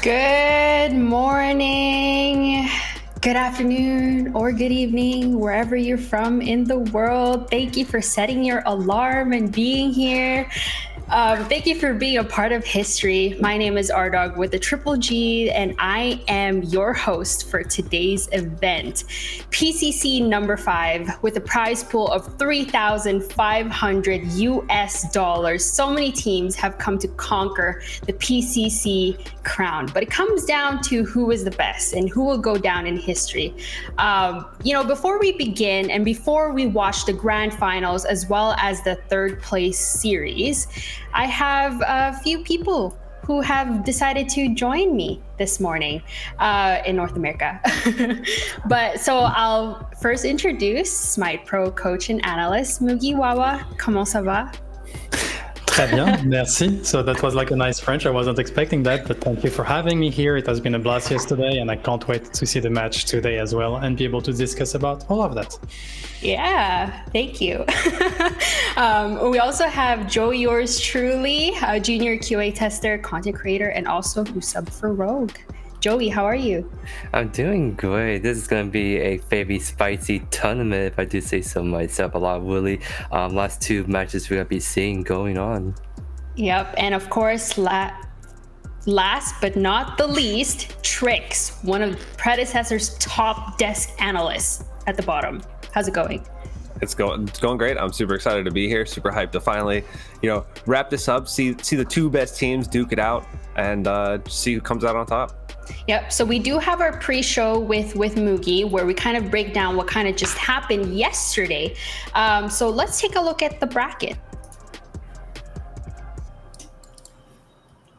Good morning, good afternoon, or good evening, wherever you're from in the world. Thank you for setting your alarm and being here. Thank you for being a part of history. My name is Ardog with the Triple G, and I am your host for today's event, PCC number 5, with a prize pool of $3,500 US. So many teams have come to conquer the PCC crown, but it comes down to who is the best and who will go down in history. Before we begin and before we watch the grand finals as well as the third place series, I have a few people who have decided to join me this morning in North America. But so I'll first introduce Smite Pro coach and analyst Mugi Wawa. Comment ça va? Très bien, merci. So that was like a nice French. I wasn't expecting that, but thank you for having me here. It has been a blast yesterday, and I can't wait to see the match today as well and be able to discuss about all of that. Yeah, thank you. We also have Joe, yours truly, a junior QA tester, content creator, and also who subbed for Rogue. Joey, how are you? I'm doing great. This is going to be a very spicy tournament, if I do say so myself. A lot of really last two matches we're going to be seeing going on. Yep, and of course, last but not the least, Trix, one of Predecessor's top desk analysts at the bottom. How's it going? It's going great. I'm super excited to be here. Super hyped to finally, wrap this up. See the two best teams duke it out, and see who comes out on top. Yep. So we do have our pre-show with Mugi, where we kind of break down what kind of just happened yesterday. So let's take a look at the bracket.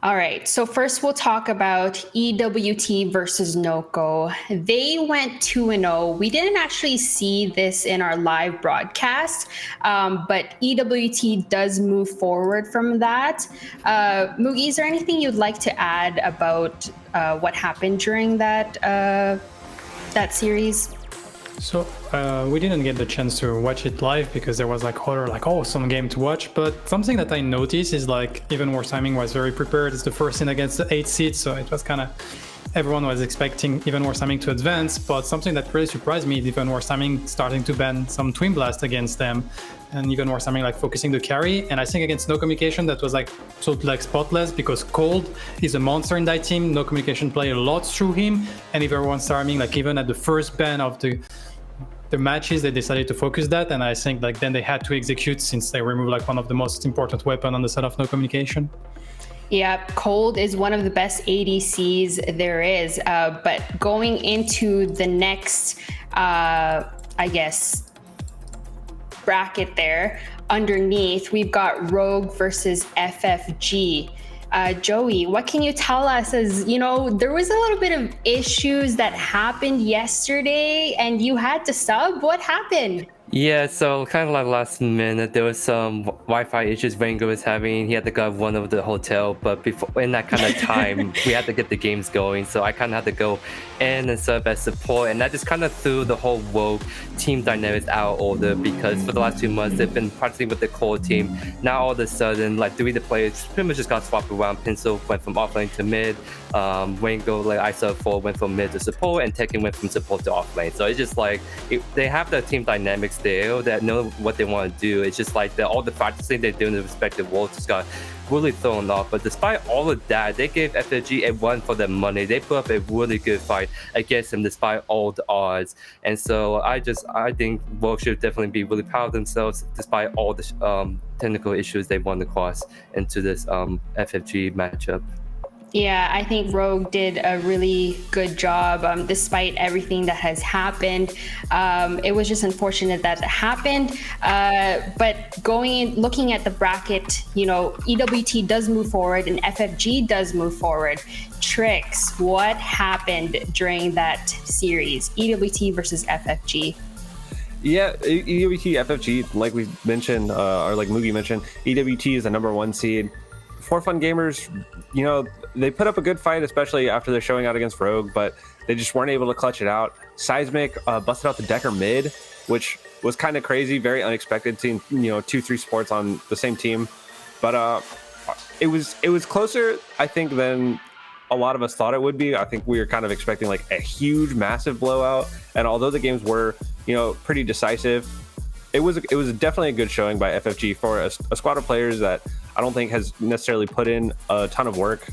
All right, so first we'll talk about EWT versus Noko. They went 2-0. We didn't actually see this in our live broadcast, but EWT does move forward from that. Mugi, is there anything you'd like to add about what happened during that series? So we didn't get the chance to watch it live because there was some game to watch. But something that I noticed is Even Worse Timing was very prepared. It's the first team against the 8th seed, so it was kind of everyone was expecting Even Worse Timing to advance. But something that really surprised me is Even Worse Timing starting to ban some Twin Blast against them, and Even Worse Timing focusing the carry. And I think against No Communication that was totally spotless because Cold is a monster in that team. No Communication play a lot through him, and Even Worse Timing even at the first ban of the matches, they decided to focus that, and I think then they had to execute since they removed one of the most important weapon on the side of No Communication. Yeah, Cold is one of the best ADCs there is, but going into the next, bracket there, underneath, we've got Rogue versus FFG. Joey, what can you tell us? As there was a little bit of issues that happened yesterday and you had to sub. What happened? Yeah, so kind of last minute, there was some Wi-Fi issues Rango was having. He had to go one of the hotel, but before in that kind of time, we had to get the games going. So I kind of had to go in and serve as support, and that just kind of threw the whole Rogue team dynamics out of order because for the last 2 months they've been practicing with the core team. Now all of a sudden, three of the players pretty much just got swapped around. Pencil went from offlane to mid. Rango, ISO4 went from mid to support, and Tekken went from support to offlane. So it's just they have the team dynamics there that know what they want to do. It's just all the practicing they do in the respective roles just got really thrown off. But despite all of that, they gave FFG a run for their money. They put up a really good fight against them despite all the odds. And so I think Rogue should definitely be really proud of themselves despite all the technical issues they won across into this FFG matchup. Yeah, I think Rogue did a really good job despite everything that has happened. It was just unfortunate that it happened. But looking at the bracket, EWT does move forward and FFG does move forward. Trix, what happened during that series? EWT versus FFG. Yeah, EWT, FFG, like we mentioned, or like Mugi mentioned, EWT is the number 1 seed. For Fun Gamers, they put up a good fight, especially after they're showing out against Rogue, but they just weren't able to clutch it out. Seismic busted out the Decker mid, which was kind of crazy, very unexpected, seeing 2-3 supports on the same team. But it was closer, I think, than a lot of us thought it would be. I think we were kind of expecting like a huge, massive blowout. And although the games were, pretty decisive, it was definitely a good showing by FFG for a squad of players that I don't think has necessarily put in a ton of work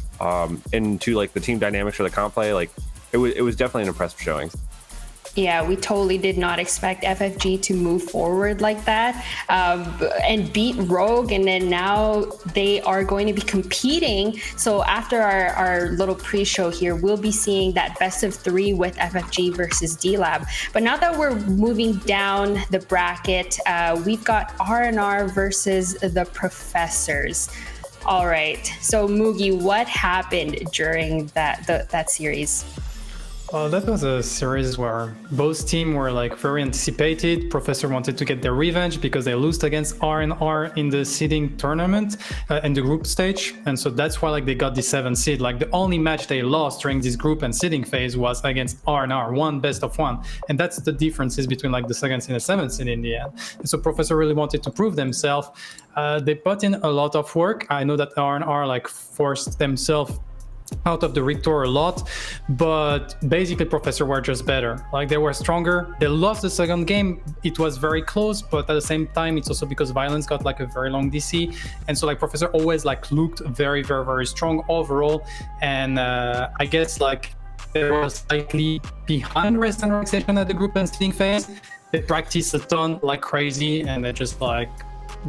into like the team dynamics or the comp play. Like it was definitely an impressive showing. Yeah, we totally did not expect FFG to move forward like that and beat Rogue. And then now they are going to be competing. So after our little pre-show here, we'll be seeing that best of 3 with FFG versus D-Lab. But now that we're moving down the bracket, we've got R&R versus the Professors. All right. So Mugi, what happened during that series? That was a series where both teams were like very anticipated. Professor wanted to get their revenge because they lost against R&R in the seeding tournament in the group stage, and so that's why like they got the 7th seed. Like the only match they lost during this group and seeding phase was against R&R, one best of one, and that's the differences between like the 2nd seed and 7th seed in the end. And so Professor really wanted to prove themselves. They put in a lot of work. I know that R&R like forced themselves out of the Victor a lot, but basically Professor were just better. Like they were stronger. They lost the 2nd game. It was very close, but at the same time it's also because Violence got like a very long DC, and so like Professor always like looked very, very, very strong overall. And I guess like they were slightly behind Rest and Relaxation at the group and seeding phase. They practiced a ton like crazy, and they just like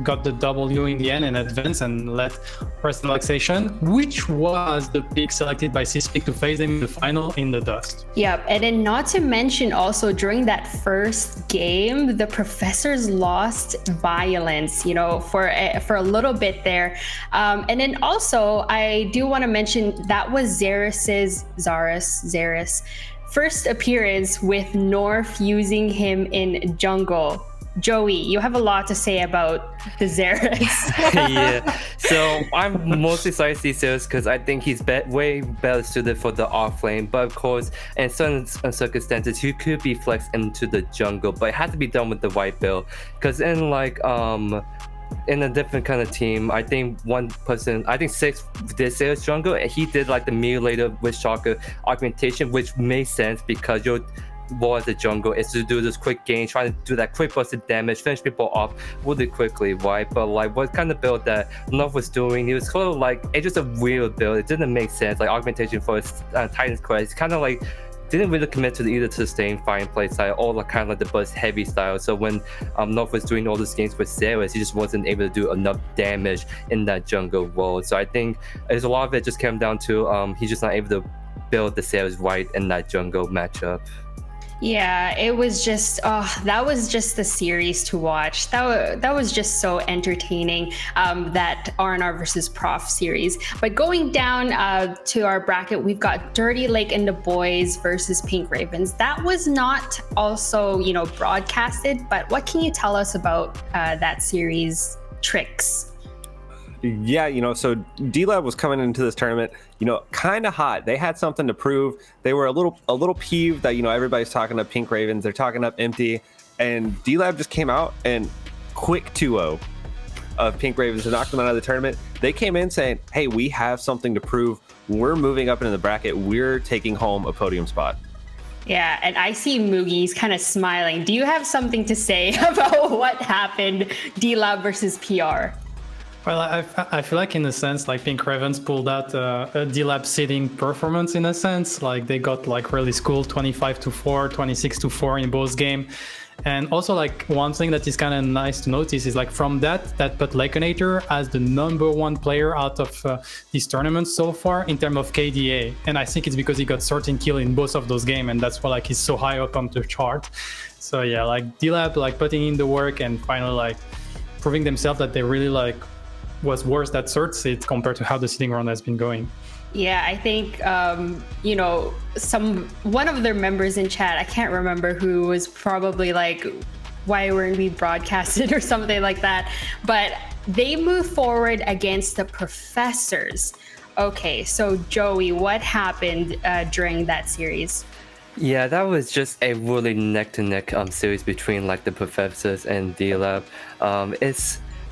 got the W in the end and advanced and let Rest and Relaxation, which was the pick selected by C-Speak to face them in the final in the dust. Yep, and then not to mention also during that first game, the Professors lost Violence, for a little bit there. And then also, I do want to mention that was Zaris' first appearance with North using him in jungle. Joey, you have a lot to say about the Zaris. Yeah, so I'm mostly excited to see Zaris because I think he's way better suited for the off lane. But of course, in certain circumstances, he could be flexed into the jungle, but it had to be done with the white build. Because in like in a different kind of team, I think Six did Zaris jungle, and he did like the mutilator with Shocker augmentation, which makes sense because you're as the jungle is to do this quick game, trying to do that quick busted damage, finish people off really quickly, right? But like what kind of build that North was doing, it was kind of like, it's just a weird build. It didn't make sense. Like augmentation for Titan's Quest, it's kind of like didn't really commit to either to the staying fine play style or like kind of like the burst heavy style. So when North was doing all these games with Zaris, he just wasn't able to do enough damage in that jungle world. So I think there's a lot of it just came down to he's just not able to build the Zaris right in that jungle matchup. Yeah, it was just, that was just the series to watch. That was just so entertaining, that R&R versus Prof series. But going down to our bracket, we've got Dirty Lake and the Boys versus Pink Ravens. That was not also, broadcasted, but what can you tell us about that series tricks? Yeah, so D-Lab was coming into this tournament, kind of hot. They had something to prove. They were a little peeved that, everybody's talking up Pink Ravens. They're talking up Empty. And D-Lab just came out and quick 2-0 of Pink Ravens to knock them out of the tournament. They came in saying, hey, we have something to prove. We're moving up into the bracket. We're taking home a podium spot. Yeah, and I see Mugi's kind of smiling. Do you have something to say about what happened, D-Lab versus PR? Well, I feel like in a sense, like Pink Ravens pulled out a D-Lab seeding performance in a sense. Like they got like really schooled 25-4, 26-4 in both games. And also like one thing that is kind of nice to notice is like from that put Laconator as the #1 player out of this tournament so far in terms of KDA. And I think it's because he got 13 kills in both of those games, and that's why like he's so high up on the chart. So yeah, like D-Lab like putting in the work and finally like proving themselves that they really like was worse that third seed compared to how the seeding round has been going. Yeah, I think one of their members in chat, I can't remember who, was probably like, why weren't we broadcasted or something like that, but they moved forward against the Professors. Okay, so Joey, what happened during that series? Yeah, that was just a really neck-to-neck series between like the Professors and D-Lab.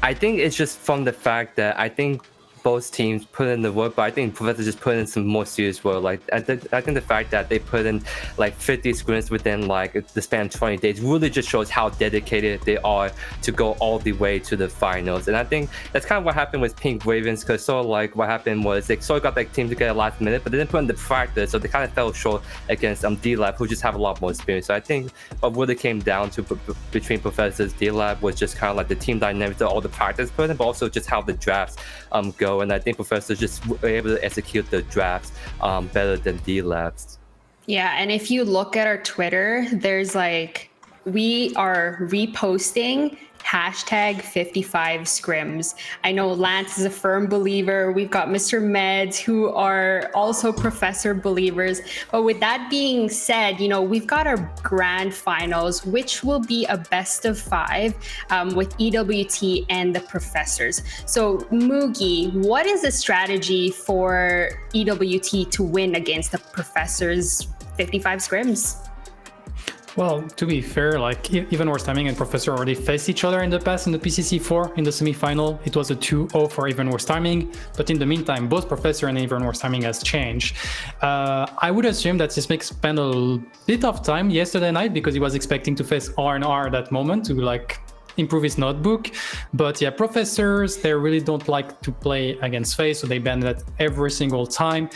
I think it's just from the fact that I think both teams put in the work, but I think Professor just put in some more serious work. Like I think the fact that they put in like 50 scrims within like the span of 20 days really just shows how dedicated they are to go all the way to the finals. And I think that's kind of what happened with Pink Ravens, because sort of like what happened was they sort of got that team together last minute, but they didn't put in the practice, so they kind of fell short against D-Lab, who just have a lot more experience. So I think what it came down to between Professor's D-Lab was just kind of like the team dynamics of all the practice put in, but also just how the drafts go. And I think Professor just were able to execute the drafts better than D-Labs. Yeah, and if you look at our Twitter, there's like, we are reposting hashtag 55 scrims. I know Lance is a firm believer. We've got Mr. Meds who are also Professor believers. But with that being said, you know, we've got our grand finals, which will be a best of 5 with EWT and the Professors. So Mugi, what is the strategy for EWT to win against the Professors' 55 scrims? Well, to be fair, like Even Worse Timing and Professor already faced each other in the past in the PCC4 in the semi-final. It was a 2-0 for Even Worse Timing, but in the meantime, both Professor and Even Worse Timing has changed. I would assume that Sismic spent a bit of time yesterday night because he was expecting to face R&R at that moment to like improve his notebook. But yeah, Professors, they really don't like to play against FaZe, so they ban that every single time.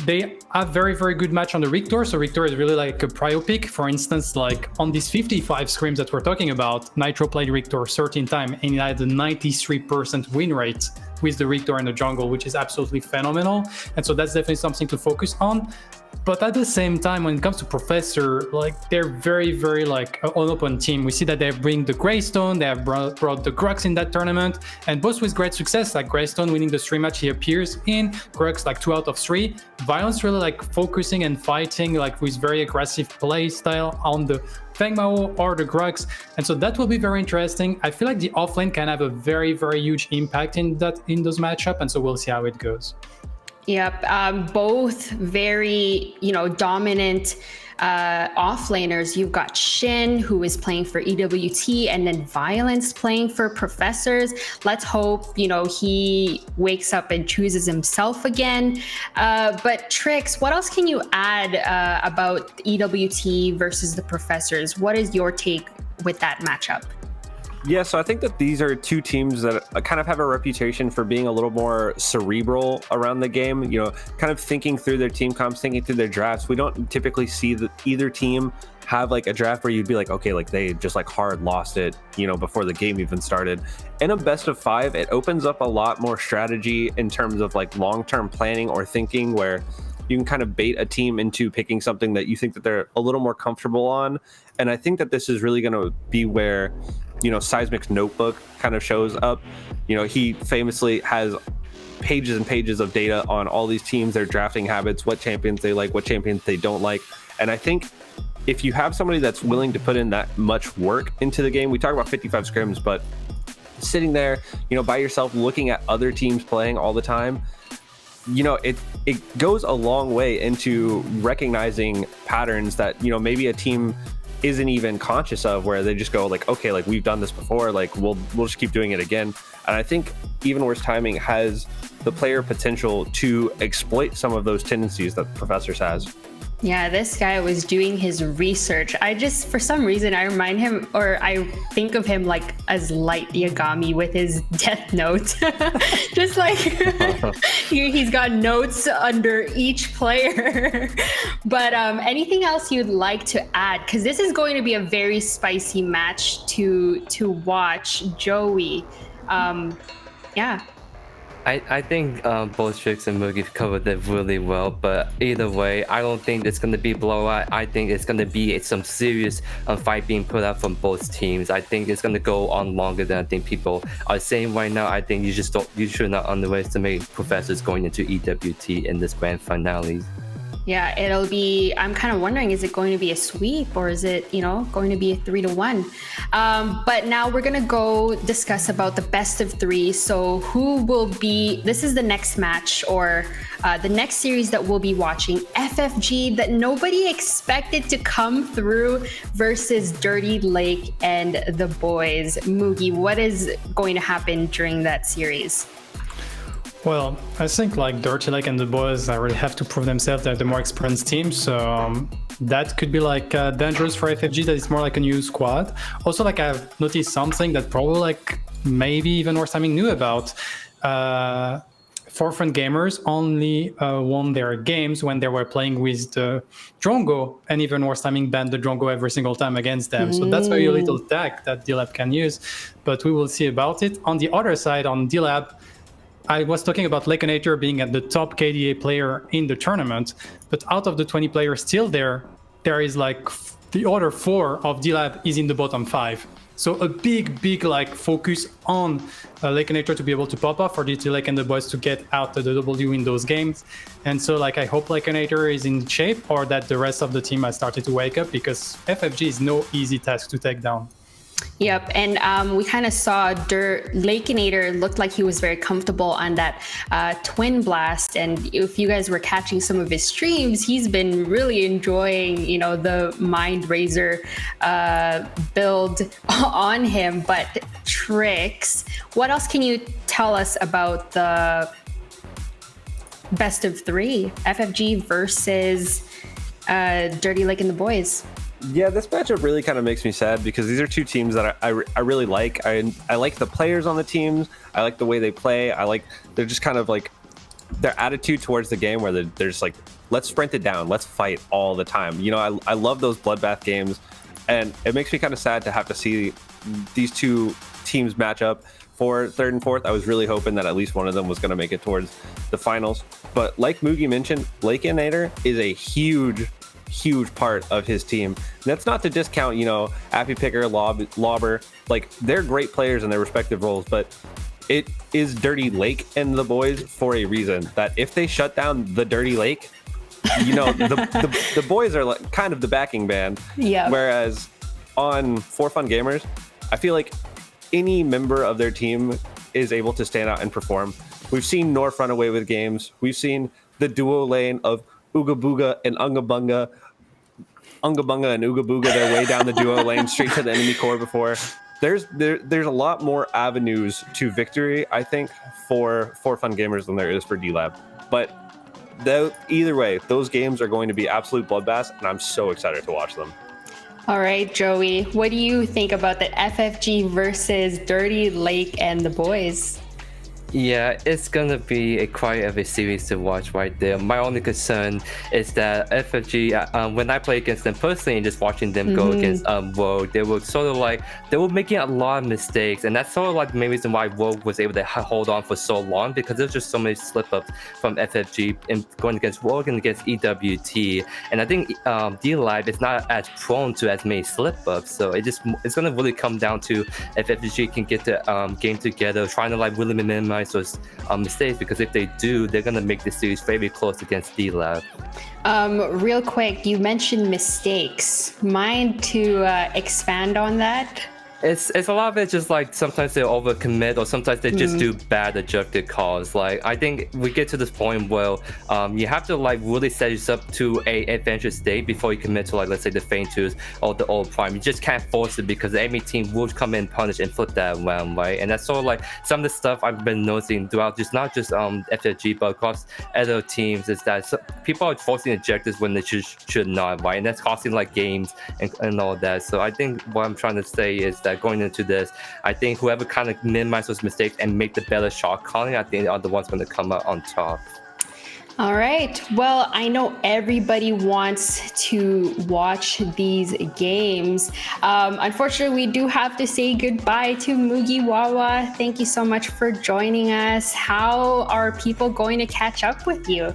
They have very, very good match on the Rictor. So Rictor is really like a prio pick. For instance, like on these 55 scrims that we're talking about, Nitro played Rictor 13 times and he had a 93% win rate with the Rictor in the jungle, which is absolutely phenomenal. And so that's definitely something to focus on. But at the same time, when it comes to Professor, like they're very, very like an open team. We see that they bring the Greystone, they have brought the Grux in that tournament, and both with great success. Like Greystone winning the 3 match he appears in, Grux like 2 out of 3. Violence really like focusing and fighting like with very aggressive play style on the Feng Mao or the Grux, and so that will be very interesting. I feel like the offlane can have a very, very huge impact in those matchups, and so we'll see how it goes. Yep, both very, dominant offlaners. You've got Shin, who is playing for EWT, and then Violence playing for Professors. Let's hope, he wakes up and chooses himself again. But Trix, what else can you add about EWT versus the Professors? What is your take with that matchup? Yeah, so I think that these are two teams that kind of have a reputation for being a little more cerebral around the game, kind of thinking through their team comps, thinking through their drafts. We don't typically see either team have like a draft where you'd be like, okay, like they just like hard lost it, before the game even started. In a best of 5, it opens up a lot more strategy in terms of like long-term planning or thinking, where you can kind of bait a team into picking something that you think that they're a little more comfortable on. And I think that this is really going to be where Seismic's notebook kind of shows up. He famously has pages and pages of data on all these teams, their drafting habits, what champions they like, what champions they don't like. And I think if you have somebody that's willing to put in that much work into the game, we talk about 55 scrims, but sitting there, by yourself, looking at other teams playing all the time, it goes a long way into recognizing patterns that, maybe a team isn't even conscious of, where they just go like, okay, like we've done this before, like we'll just keep doing it again. And I think Even Worse Timing has the player potential to exploit some of those tendencies that Professors has. Yeah, this guy was doing his research. For some reason, I remind him, or I think of him like as Light Yagami with his Death Note. Just like he's got notes under each player. But anything else you'd like to add? Because this is going to be a very spicy match to watch. Joey, yeah. I think both Trix and Mugi covered it really well, but either way, I don't think it's going to be blowout. I think it's going to be some serious fight being put out from both teams. I think it's going to go on longer than I think people are saying right now. I think you should not underestimate Professors going into EWT in this grand finale. Yeah, I'm kind of wondering, is it going to be a sweep, or is it, going to be a 3-1? But now we're going to go discuss about the best of 3. So this is the next match, or the next series that we'll be watching. FFG, that nobody expected to come through, versus Dirty Lake and the boys. Mugi, what is going to happen during that series? Well, I think like Dirty Lake and the boys really have to prove themselves. They're the more experienced team, so that could be like dangerous for FFG. That it's more like a new squad. Also, like I've noticed something that probably like maybe even Warsaming knew about. Forefront Gamers only won their games when they were playing with the Drongo, and even Warsaming banned the Drongo every single time against them. So that's maybe a little tag that D-Lab can use, but we will see about it. On the other side, on D-Lab, I was talking about Lakenator being at the top KDA player in the tournament, but out of the 20 players still there is like the other 4 of D-Lab is in the bottom 5. So a big like focus on Lakenator to be able to pop up for DT Lake and the boys to get out the W in those games. And so like I hope Lakenator is in shape, or that the rest of the team has started to wake up, because FFG is no easy task to take down. Yep, and we kind of saw Lakenator looked like he was very comfortable on that Twin Blast, and if you guys were catching some of his streams, he's been really enjoying, you know, the Mind Razor build on him. But Trix, what else can you tell us about the best of 3, FFG versus Dirty Lake and the boys? Yeah, this matchup really kind of makes me sad, because these are 2 teams that I really like. I like the players on the teams. I like the way they play. They're just kind of like their attitude towards the game, where they're just like, let's sprint it down, let's fight all the time. You know, I love those bloodbath games, and it makes me kind of sad to have to see these 2 teams match up for 3rd and 4th. I was really hoping that at least one of them was going to make it towards the finals. But like Mugi mentioned, Lakenator is a huge part of his team. And that's not to discount, you know, Appy Picker, Lobber. Like, they're great players in their respective roles, but it is Dirty Lake and the boys for a reason. That if they shut down the Dirty Lake, you know, the boys are like kind of the backing band. Yeah. Whereas on For Fun Gamers, I feel like any member of their team is able to stand out and perform. We've seen North run away with games. We've seen the duo lane of Ooga Booga and Unga Bunga and Ooga Booga their way down the duo lane straight to the enemy core before. There's a lot more avenues to victory, I think, for Fun Gamers than there is for D-Lab. But either way, those games are going to be absolute bloodbaths, and I'm so excited to watch them. All right, Joey, what do you think about the FFG versus Dirty Lake and the boys? Yeah, it's gonna be quite of a series to watch right there. My only concern is that FFG, when I play against them personally and just watching them go against World, they were sort of like, they were making a lot of mistakes, and that's sort of like the main reason why World was able to hold on for so long, because there's just so many slip-ups from FFG and going against World and against EWT, and I think D-Live is not as prone to as many slip-ups, so it's gonna really come down to if FFG can get the game together, trying to like really minimize those mistakes, because if they do, they're going to make the series very close against D-Lab. Real quick, you mentioned mistakes. Mind to expand on that? It's a lot of it just like sometimes they overcommit, or sometimes they just do bad adjusted calls. Like, I think we get to this point where you have to like really set yourself to a adventure state before you commit to, like, let's say the Feint 2s or the old Prime. You just can't force it, because the enemy team will come in, punish, and flip that around, right? And that's sort of like some of the stuff I've been noticing throughout, just not just FFG but across other teams, is that people are forcing objectives when they should not, right? And that's costing like games and all that. So I think what I'm trying to say is that going into this, I think whoever kind of minimize those mistakes and make the better shot calling, I think are the ones going to come out on top. All right. Well, I know everybody wants to watch these games. Unfortunately, we do have to say goodbye to Mugiwawa. Thank you so much for joining us. How are people going to catch up with you?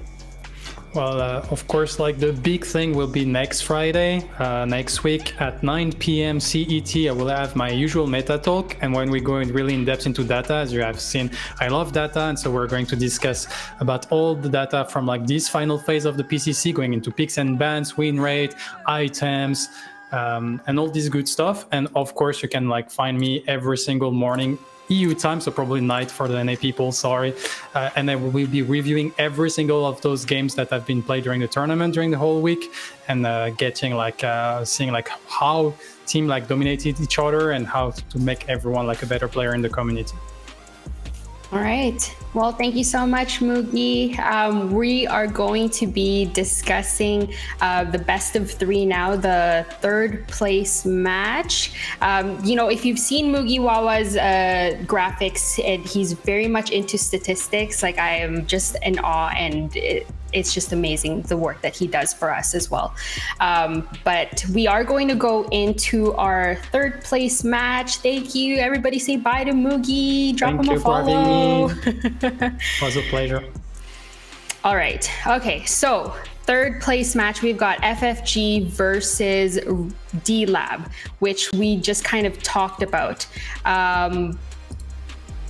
Well, of course, like the big thing will be next Friday, next week at 9 p.m. CET. I will have my usual meta talk, and when we go really in depth into data, as you have seen, I love data, and so we're going to discuss about all the data from like this final phase of the PCC, going into picks and bans, win rate, items, and all this good stuff. And of course, you can like find me every single morning EU time, so probably night for the NA people, sorry. And I will be reviewing every single of those games that have been played during the tournament during the whole week, and getting like seeing like how team like dominated each other and how to make everyone like a better player in the community. All right. Well, thank you so much, Mugi. We are going to be discussing the best of three now, the third place match. If you've seen Mugi Wawa's graphics, he's very much into statistics. Like, I am just in awe, and it's just amazing the work that he does for us as well. But we are going to go into our third place match. Thank you. Everybody say bye to Mugi. Drop him a follow. It was a pleasure. All right. Okay. So third place match, we've got FFG versus D-Lab, which we just kind of talked about.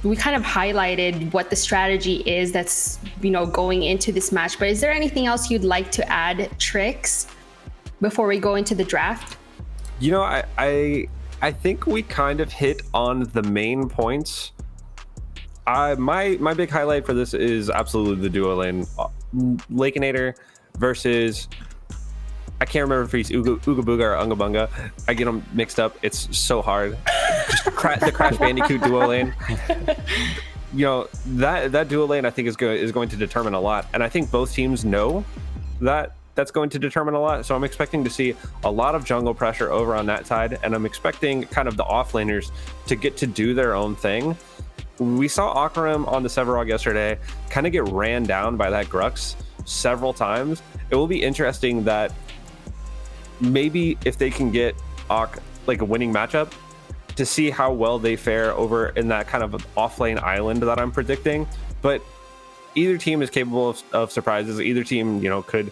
We kind of highlighted what the strategy is that's, going into this match. But is there anything else you'd like to add, Trix, before we go into the draft? I think we kind of hit on the main points. My big highlight for this is absolutely the duo lane. Lakeinator versus, I can't remember if he's Ooga Booga or Unga Bunga. I get them mixed up. It's so hard. Just the Crash Bandicoot duo lane. That duo lane I think is going to determine a lot, and I think both teams know that that's going to determine a lot. So I'm expecting to see a lot of jungle pressure over on that side, and I'm expecting kind of the offlaners to get to do their own thing. We saw Akarim on the Sevarog yesterday kind of get ran down by that Grux several times. It will be interesting that maybe if they can get Ak like a winning matchup, to see how well they fare over in that kind of off-lane island that I'm predicting. But either team is capable of surprises. Either team, could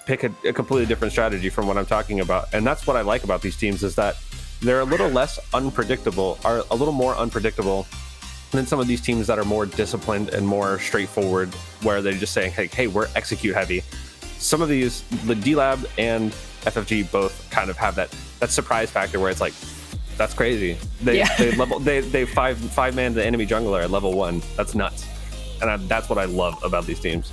pick a completely different strategy from what I'm talking about. And that's what I like about these teams, is that they're a little less unpredictable, are a little more unpredictable than some of these teams that are more disciplined and more straightforward, where they're just saying, hey, we're execute heavy. Some of these, the D-Lab and FFG both kind of have that surprise factor where it's like, that's crazy. They five man the enemy jungler at level 1. That's nuts. And that's what I love about these teams.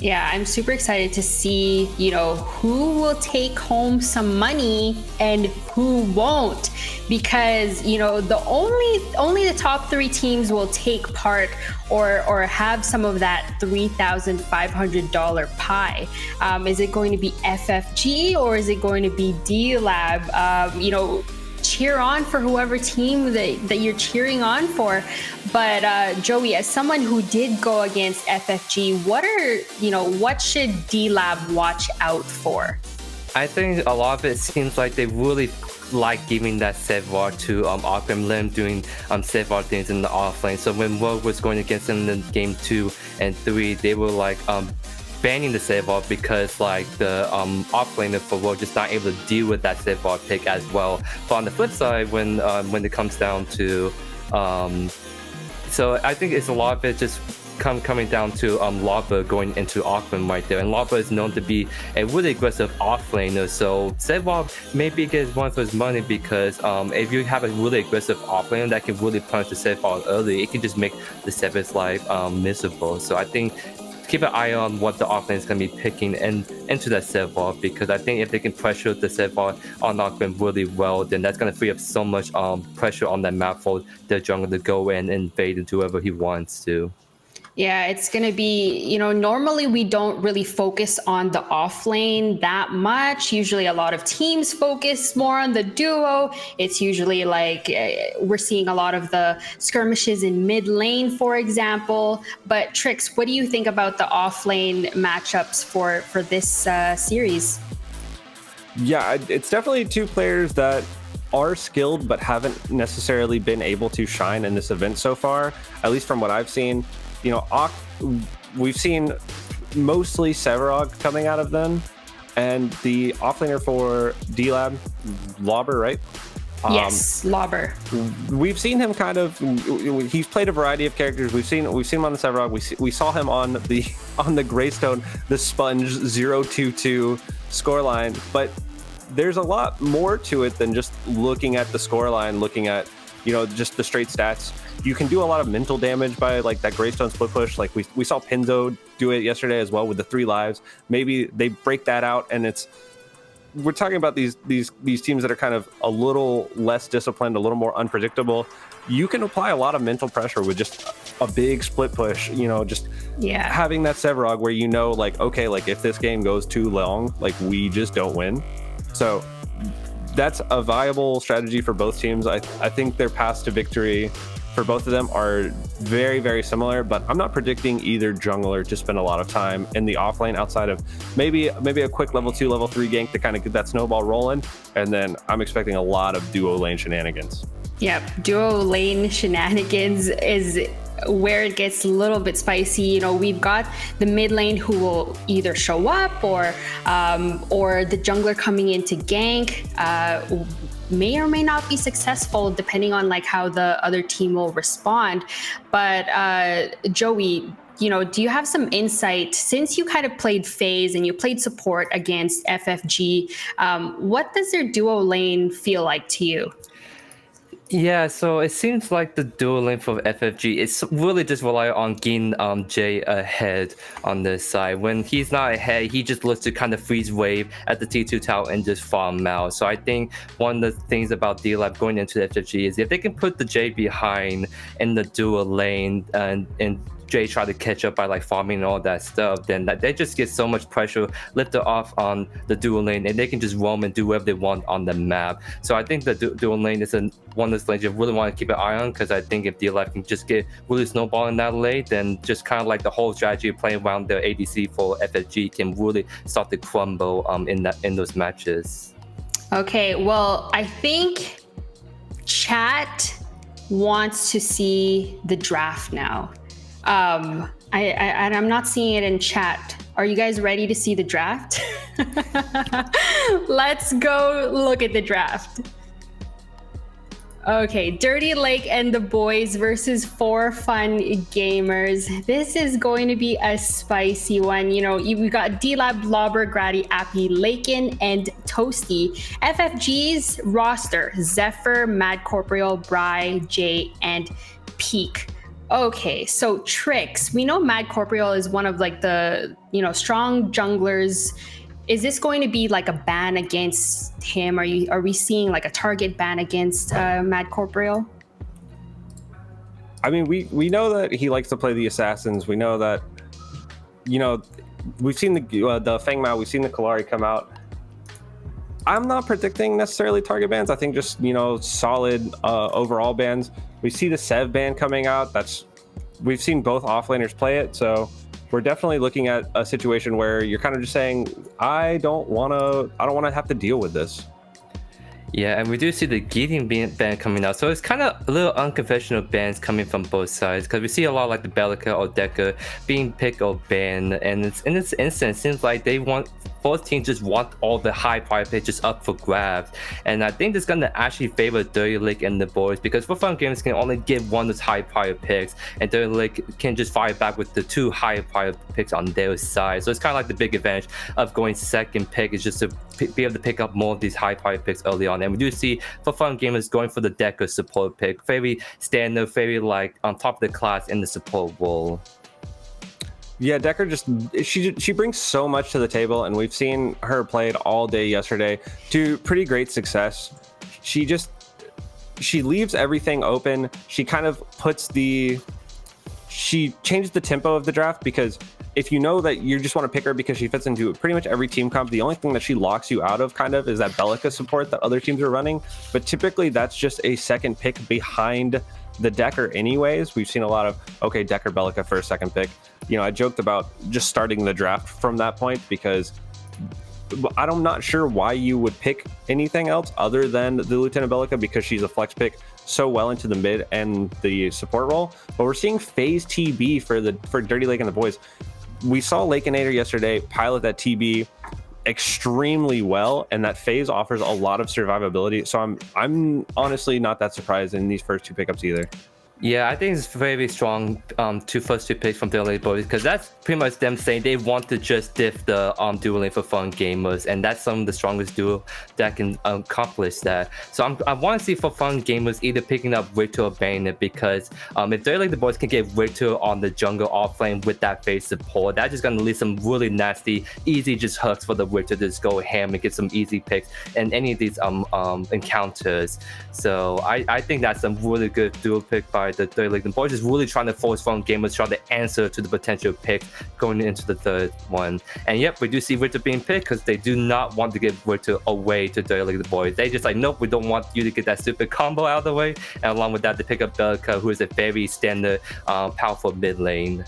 Yeah, I'm super excited to see, who will take home some money and who won't, because, the only the top 3 teams will take part or have some of that $3,500 pie. Is it going to be FFG or is it going to be D-Lab? Cheer on for whoever team that you're cheering on for. But Joey, as someone who did go against FFG, what should D-Lab watch out for? I think a lot of it seems like they really like giving that Sevar to Akarim, Lim doing Sevar things in the offlane. So when Rogue was going against them in game 2 and 3, they were like banning the Sevar because like the offlaner for Rogue just not able to deal with that Sevar pick as well. But on the flip side, when it comes down to so I think it's a lot of it just coming down to Lava going into Auckland right there, and Lava is known to be a really aggressive offlaner. So Sevar maybe gets one for his money because if you have a really aggressive offlaner that can really punish the Sevar early, it can just make the Sevar's life miserable. So I think keep an eye on what the offlane is going to be picking into that Sevar, because I think if they can pressure the Sevar on Auckland really well, then that's going to free up so much pressure on that map for the jungle to go in and invade into whoever he wants to. Yeah, it's going to be, normally we don't really focus on the off lane that much. Usually a lot of teams focus more on the duo. It's usually like we're seeing a lot of the skirmishes in mid lane, for example. But Trix, what do you think about the off lane matchups for this series? Yeah, it's definitely 2 players that are skilled but haven't necessarily been able to shine in this event so far, at least from what I've seen. We've seen mostly Sevarog coming out of them, and the offlaner for D-Lab, Lauber, right? Yes, Lauber. We've seen him he's played a variety of characters. We've seen him on the Sevarog. We saw him on the Greystone, the Sponge 0-2-2 scoreline, but there's a lot more to it than just looking at the scoreline, looking at just the straight stats. You can do a lot of mental damage by like that Greystone split push. Like we saw Pinzo do it yesterday as well with the 3 lives. Maybe they break that out, and we're talking about these teams that are kind of a little less disciplined, a little more unpredictable. You can apply a lot of mental pressure with just a big split push, just Yeah. having that Severog where like, okay, like if this game goes too long, like we just don't win. So that's a viable strategy for both teams. I think their paths to victory for both of them are very, very similar, but I'm not predicting either jungler to spend a lot of time in the off lane outside of maybe a quick level 2, level 3 gank to kind of get that snowball rolling. And then I'm expecting a lot of duo lane shenanigans. Yep, duo lane shenanigans is where it gets a little bit spicy. We've got the mid lane who will either show up or the jungler coming in to gank may or may not be successful depending on like how the other team will respond. But Joey, do you have some insight since you kind of played phase and you played support against FFG? What does their duo lane feel like to you? Yeah, so it seems like the dual lane for FFG is really just rely on getting Jay ahead on this side. When he's not ahead, he just looks to kind of freeze wave at the T2 tower and just farm out. So I think one of the things about D-Lab going into the FFG is if they can put the Jay behind in the dual lane and Jay try to catch up by like farming and all that stuff, then they just get so much pressure lifted off on the dual lane and they can just roam and do whatever they want on the map. So I think the dual lane is one of those lanes you really want to keep an eye on, because I think if D-Life can just get really snowball in that lane, then just kind of like the whole strategy of playing around the ADC for FFG can really start to crumble in those matches. Okay, well, I think chat wants to see the draft now. I'm not seeing it in chat. Are you guys ready to see the draft? Let's go look at the draft. Okay, Dirty Lake and the boys versus 4 Fun Gamers. This is going to be a spicy one. We got D-Lab, Lobber, Grady, Appy, Lakin, and Toasty. FFG's roster: Zephyr, Mad Corporeal, Bry, Jay, and Peak. Okay, so Tricks. We know Mad Corporeal is one of like the strong junglers. Is this going to be like a ban against him? Are we seeing like a target ban against Mad Corporeal? I mean, we know that he likes to play the assassins. We know that, we've seen the Feng Mao, we've seen the Kalari come out. I'm not predicting necessarily target bans. I think just, solid overall bans. We see the Sev ban coming out. We've seen both offlaners play it. So we're definitely looking at a situation where you're kind of just saying, I don't want to have to deal with this. Yeah, and we do see the Gideon ban coming out, so it's kind of a little unconventional bans coming from both sides, because we see a lot like the Bellica or Deca being picked or banned, and in this instance, it seems like both teams just want all the high prior pitches up for grabs, and I think this is going to actually favor Dirty Lake and the boys, because For Fun Games can only get one of those high prior picks, and Dirty Lake can just fire back with the 2 high prior picks on their side. So it's kind of like the big advantage of going second pick is just to be able to pick up more of these high prior picks early on. And we do see For Fun Gamers going for the Deca support pick, very standard, very like on top of the class in the support role. Yeah, Decker she brings so much to the table, and we've seen her play it all day yesterday to pretty great success. She leaves everything open. She kind of she changes the tempo of the draft, because if you know that you just want to pick her because she fits into pretty much every team comp, the only thing that she locks you out of kind of is that Bellica support that other teams are running. But typically that's just a second pick behind the Decker anyways. We've seen a lot of, okay, Decker, Bellica for a second pick. I joked about just starting the draft from that point, because I'm not sure why you would pick anything else other than the Lieutenant Bellica, because she's a flex pick so well into the mid and the support role. But we're seeing phase TB for Dirty Lake and the boys. We saw Lakeinator yesterday pilot that TB extremely well, and that phase offers a lot of survivability. So I'm honestly not that surprised in these first 2 pickups either. Yeah, I think it's very strong first two picks from the LA boys, because that's pretty much them saying they want to just diff the duo lane for fun gamers, and that's some of the strongest duo that can accomplish that. So I want to see For Fun Gamers either picking up Victor or banning it, because if they're like the boys can get Victor on the jungle offlane with that phase support, that's just going to leave some really nasty, easy just hooks for the Victor to just go ham and get some easy picks in any of these encounters. So I think that's a really good duo pick by by the Dirty Lake and Boys, is really trying to force Fun Gamers try to answer to the potential pick going into the third one. And yep, we do see Richter being picked because they do not want to give Richter away to Dirty Lake and Boys. They just like, nope, we don't want you to get that stupid combo out of the way. And along with that, they pick up Belica, who is a very standard, powerful mid lane.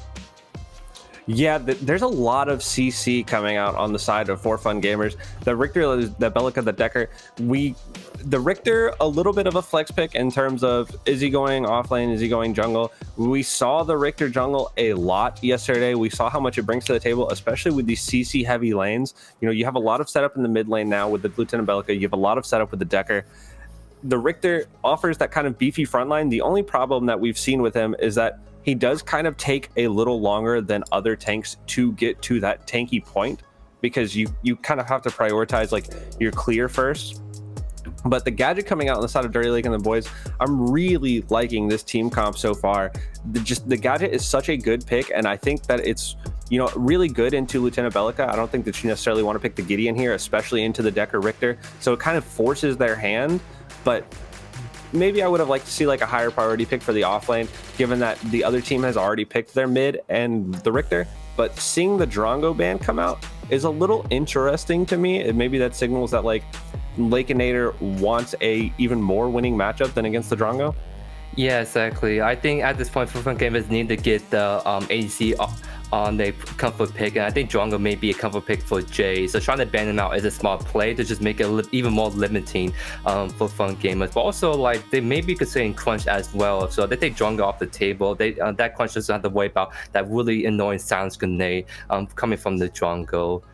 Yeah, there's a lot of CC coming out on the side of For Fun Gamers. The Richter, the Belica, the Decker. The Richter, a little bit of a flex pick in terms of, is he going off lane? Is he going jungle? We saw the Richter jungle a lot yesterday. We saw how much it brings to the table, especially with these CC heavy lanes. You know, you have a lot of setup in the mid lane now with the Lieutenant Belica. You have a lot of setup with the Decker. The Richter offers that kind of beefy front line. The only problem that we've seen with him is that he does kind of take a little longer than other tanks to get to that tanky point, because you kind of have to prioritize like your clear first. But the gadget coming out on the side of Dirty Lake and the Boys, I'm really liking this team comp so far. The gadget is such a good pick, and I think that it's, you know, really good into Lieutenant Belica. I don't think that you necessarily want to pick the Gideon here, especially into the Decker Richter. So it kind of forces their hand, but maybe I would have liked to see like a higher priority pick for the offlane, given that the other team has already picked their mid and the Richter. But seeing the Drongo ban come out is a little interesting to me. And maybe that signals that like Lakeinator wants a even more winning matchup than against the Drongo. Yeah, exactly. I think at this point, For Fun Gamers need to get the ADC on the comfort pick, and I think Drongo may be a comfort pick for Jay. So trying to ban him out is a smart play to just make it even more limiting for Fun Gamers. But also, like, they may be considering Crunch as well. So they take Drongo off the table. They that Crunch doesn't have to worry about that really annoying silence grenade coming from the Drongo.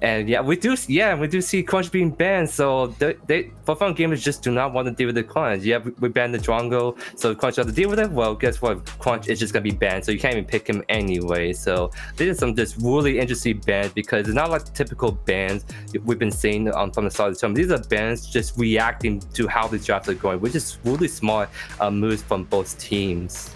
And yeah, we do see Crunch being banned. So they For Fun Gamers just do not want to deal with the Crunch. Yeah, we banned the Drongo, so Crunch has to deal with it. Well, guess what? Crunch is just gonna be banned, so you can't even pick him anyway. So these are some just really interesting bans, because it's not like the typical bans we've been seeing from the start of the tournament. These are bans just reacting to how the drafts are going, which is really smart moves from both teams.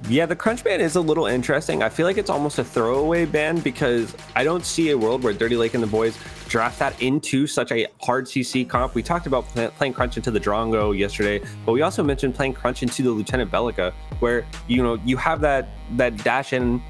Yeah, the Crunch ban is a little interesting. I feel like it's almost a throwaway ban, because I don't see a world where Dirty Lake and the Boys draft that into such a hard CC comp. We talked about playing Crunch into the Drongo yesterday, but we also mentioned playing Crunch into the Lieutenant Belica, where, you know, you have that dash in,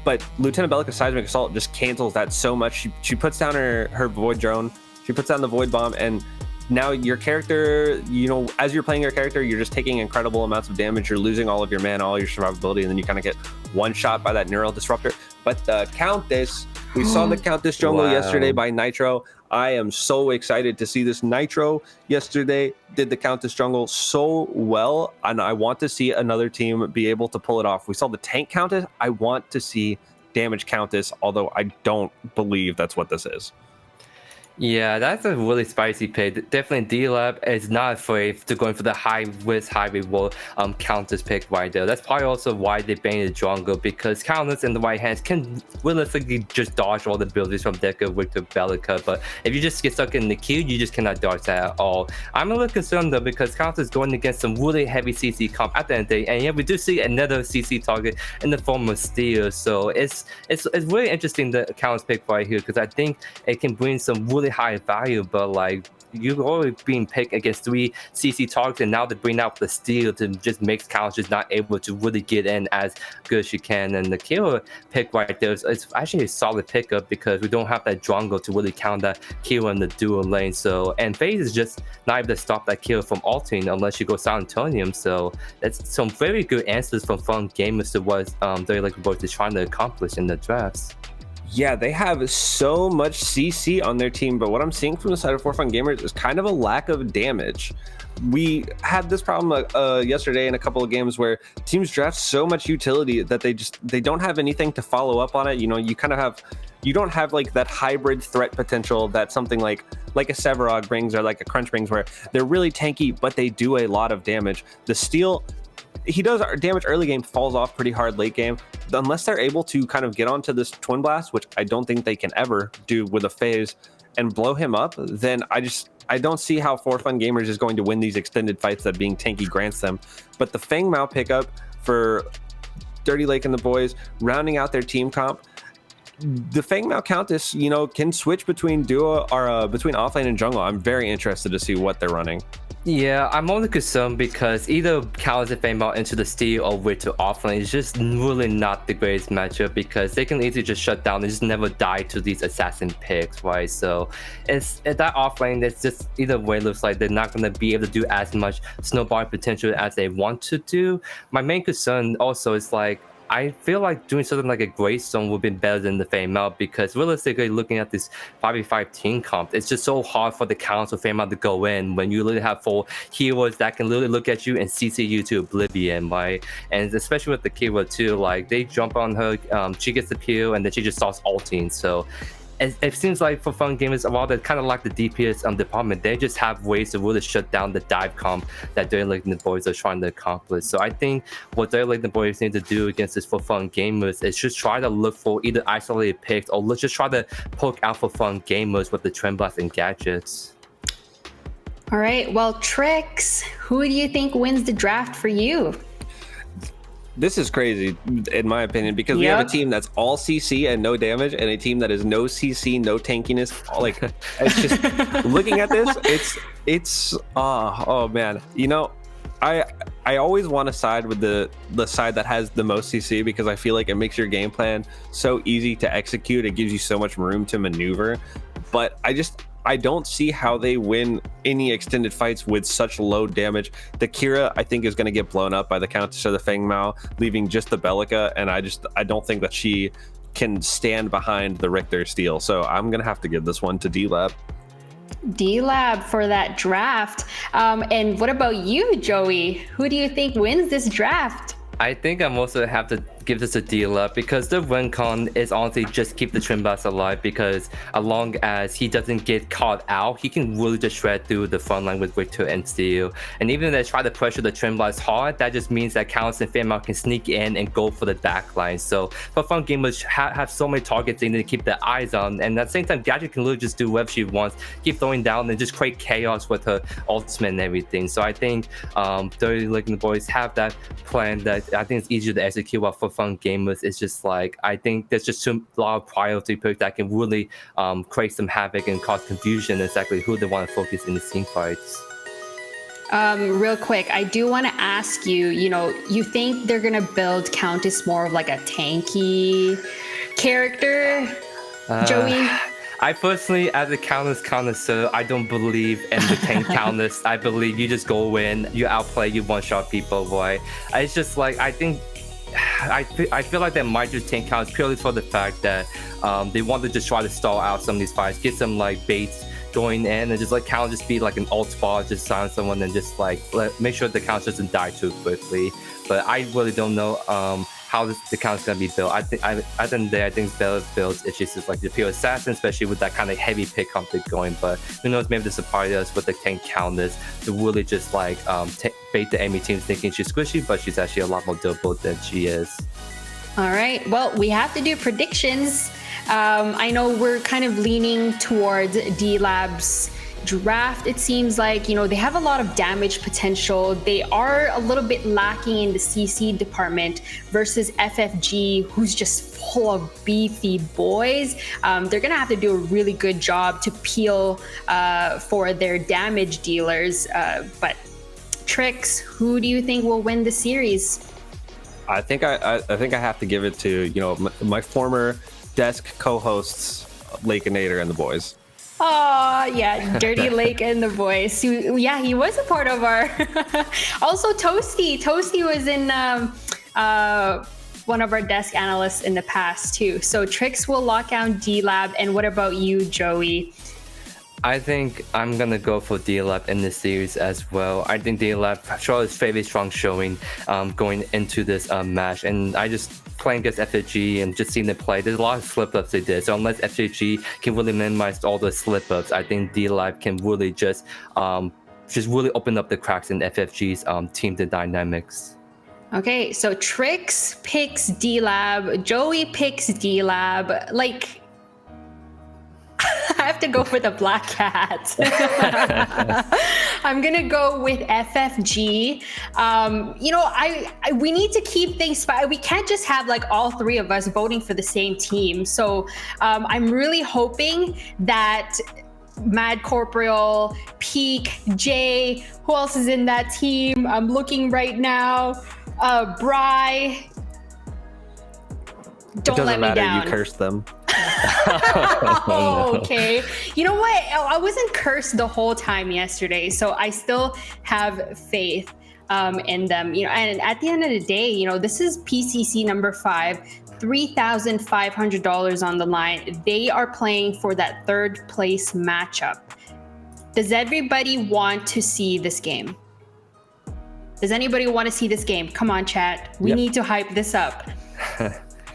but Lieutenant Belica's Seismic Assault just cancels that so much. She puts down her Void Drone, she puts down the Void Bomb, and now your character, you know, as you're playing your character, you're just taking incredible amounts of damage. You're losing all of your mana, all your survivability, and then you kind of get one shot by that Neural Disruptor. But the Countess, we saw the Countess jungle yesterday by Nitro. I am so excited to see this. Nitro yesterday did the Countess jungle so well, and I want to see another team be able to pull it off. We saw the Tank Countess. I want to see Damage Countess, although I don't believe that's what this is. Yeah, that's a really spicy pick. Definitely D-Lab is not afraid to going for the high risk, high reward Countess pick right there. That's probably also why they banned the Drongo, because Countess in the right hands can realistically just dodge all the abilities from Decker, Richter, Belica. But if you just get stuck in the queue, you just cannot dodge that at all. I'm a little concerned though, because Countess is going against some really heavy CC comp at the end of the day, and yeah, we do see another CC target in the form of Steel. So it's really interesting, the Countess pick right here, because I think it can bring some really high value, but like, you're already being picked against 3 CC targets, and now to bring out the Steel to just make Countess just not able to really get in as good as she can. And the killer pick right there is actually a solid pickup, because we don't have that Drongo to really count that kill in the dual lane. So, and FaZe is just not able to stop that kill from ulting unless you go San Antonio. So that's some very good answers from Fun Gamers to what Dirty Lake Boys is trying to accomplish in the drafts. Yeah, they have so much CC on their team, but what I'm seeing from the side of For Fun Gamers is kind of a lack of damage. We had this problem yesterday in a couple of games where teams draft so much utility that they don't have anything to follow up on it. You know, you don't have like that hybrid threat potential that something like a Sevarog brings, or like a Crunch brings, where they're really tanky, but they do a lot of damage. The Steel, he does damage early game, falls off pretty hard late game. Unless they're able to kind of get onto this Twin Blast, which I don't think they can ever do with a FaZe, and blow him up, then I don't see how For Fun Gamers is going to win these extended fights that being tanky grants them. But the Feng Mao pickup for Dirty Lake and the Boys, rounding out their team comp, the Fangmao Countess, can switch between duo or between offlane and jungle. I'm very interested to see what they're running. Yeah, I'm only concerned because either Countess and Fangmao into the steal or Wit to offlane is just really not the greatest matchup because they can easily just shut down and just never die to these assassin picks, right? So it's at that offlane, it's just either way looks like they're not going to be able to do as much snowballing potential as they want to do. My main concern also is like, I feel like doing something like a Greystone would be better than the Fangmao because realistically, looking at this 5v5 team comp, it's just so hard for the Council Fangmao to go in when you literally have 4 heroes that can literally look at you and CC you to oblivion, right? And especially with the Kira too, like they jump on her, she gets the peel and then she just starts ulting. So it seems like for fun gamers, while they kind of like the DPS department, they just have ways to really shut down the dive comp that Dirty Lake and the boys are trying to accomplish. So I think what Dirty Lake and the boys need to do against this for fun gamers is just try to look for either isolated picks or let's just try to poke out for fun gamers with the trend blast and gadgets. All right, well, Trix, who do you think wins the draft for you? This is crazy, in my opinion, because we have a team that's all CC and no damage, and a team that is no CC, no tankiness. Like, it's just looking at this, it's oh man. I always want to side with the side that has the most CC because I feel like it makes your game plan so easy to execute. It gives you so much room to maneuver, but I don't see how they win any extended fights with such low damage. The Kira, I think, is going to get blown up by the Countess or the Fangmao, leaving just the Bellica, and I don't think that she can stand behind the Richter steal. So I'm going to have to give this one to D-Lab. D-Lab for that draft. And what about you, Joey? Who do you think wins this draft? I think I'm also have to give this a D-Lab because the win con is honestly just keep the Trimbas alive because as long as he doesn't get caught out, he can really just shred through the front line with Victor and Steel. And even if they try to pressure the Trimbas hard, that just means that Countess and Fangmao can sneak in and go for the back line. So for fun gamers have so many targets they need to keep their eyes on, and at the same time, Gadget can literally just do whatever she wants, keep throwing down and just create chaos with her ultimate and everything. So I think Dirty Lake and the boys have that plan that I think it's easier to execute. While for fun gamers, it's just like I think there's just a lot of priority picks that can really create some havoc and cause confusion exactly who they want to focus in the team fights. Real quick, I do want to ask you, you think they're going to build Countess more of like a tanky character, Joey? I personally, as a Countess connoisseur, I don't believe in the tank Countess. I believe you just go in, you outplay, you one-shot people, boy. It's just like, I feel like they might just tank Countess purely for the fact that they want to just try to stall out some of these fights, get some like baits going in and just like Countess just be like an ult bar, just silence someone and just like make sure the Countess doesn't die too quickly. But I really don't know how the Countess gonna be built. At the end of the day, I think better builds it's just like the pure assassin, especially with that kind of heavy pick conflict going. But who knows, maybe they surprise us with the tank Countess to really just like bait the enemy team thinking she's squishy, but she's actually a lot more durable than she is. All right, well, we have to do predictions. I know we're kind of leaning towards D-Lab's draft. It seems like, they have a lot of damage potential. They are a little bit lacking in the CC department versus FFG, who's just full of beefy boys. They're going to have to do a really good job to peel for their damage dealers. But Trix, who do you think will win the series? I think I have to give it to, my former desk co-hosts, Lake and Nader and the boys. Oh, yeah, Dirty Lake and the boys. He was a part of our... Also, Toasty. Toasty was in one of our desk analysts in the past, too. So Trix will lock down D-Lab. And what about you, Joey? I think I'm going to go for D-Lab in this series as well. I think D-Lab showed his very strong showing going into this match. And I just playing against FFG and just seeing them play, there's a lot of slip-ups they did. So unless FFG can really minimize all the slip-ups, I think D-Lab can really just really open up the cracks in FFG's team dynamics. Okay, so Trix picks D-Lab, Joey picks D-Lab. Like, have to go for the Black Cat. I'm gonna go with FFG. We need to keep things. We can't just have like all three of us voting for the same team. So I'm really hoping that Mad Corporeal, Peak, Jay, who else is in that team? I'm looking right now. Bry. Don't let me down. It doesn't matter. You cursed them. Oh, okay. You know what? I wasn't cursed the whole time yesterday, so I still have faith in them. And at the end of the day, this is PCC number 5, $3,500 on the line. They are playing for that third place matchup. Does everybody want to see this game? Does anybody want to see this game? Come on, chat. We need to hype this up.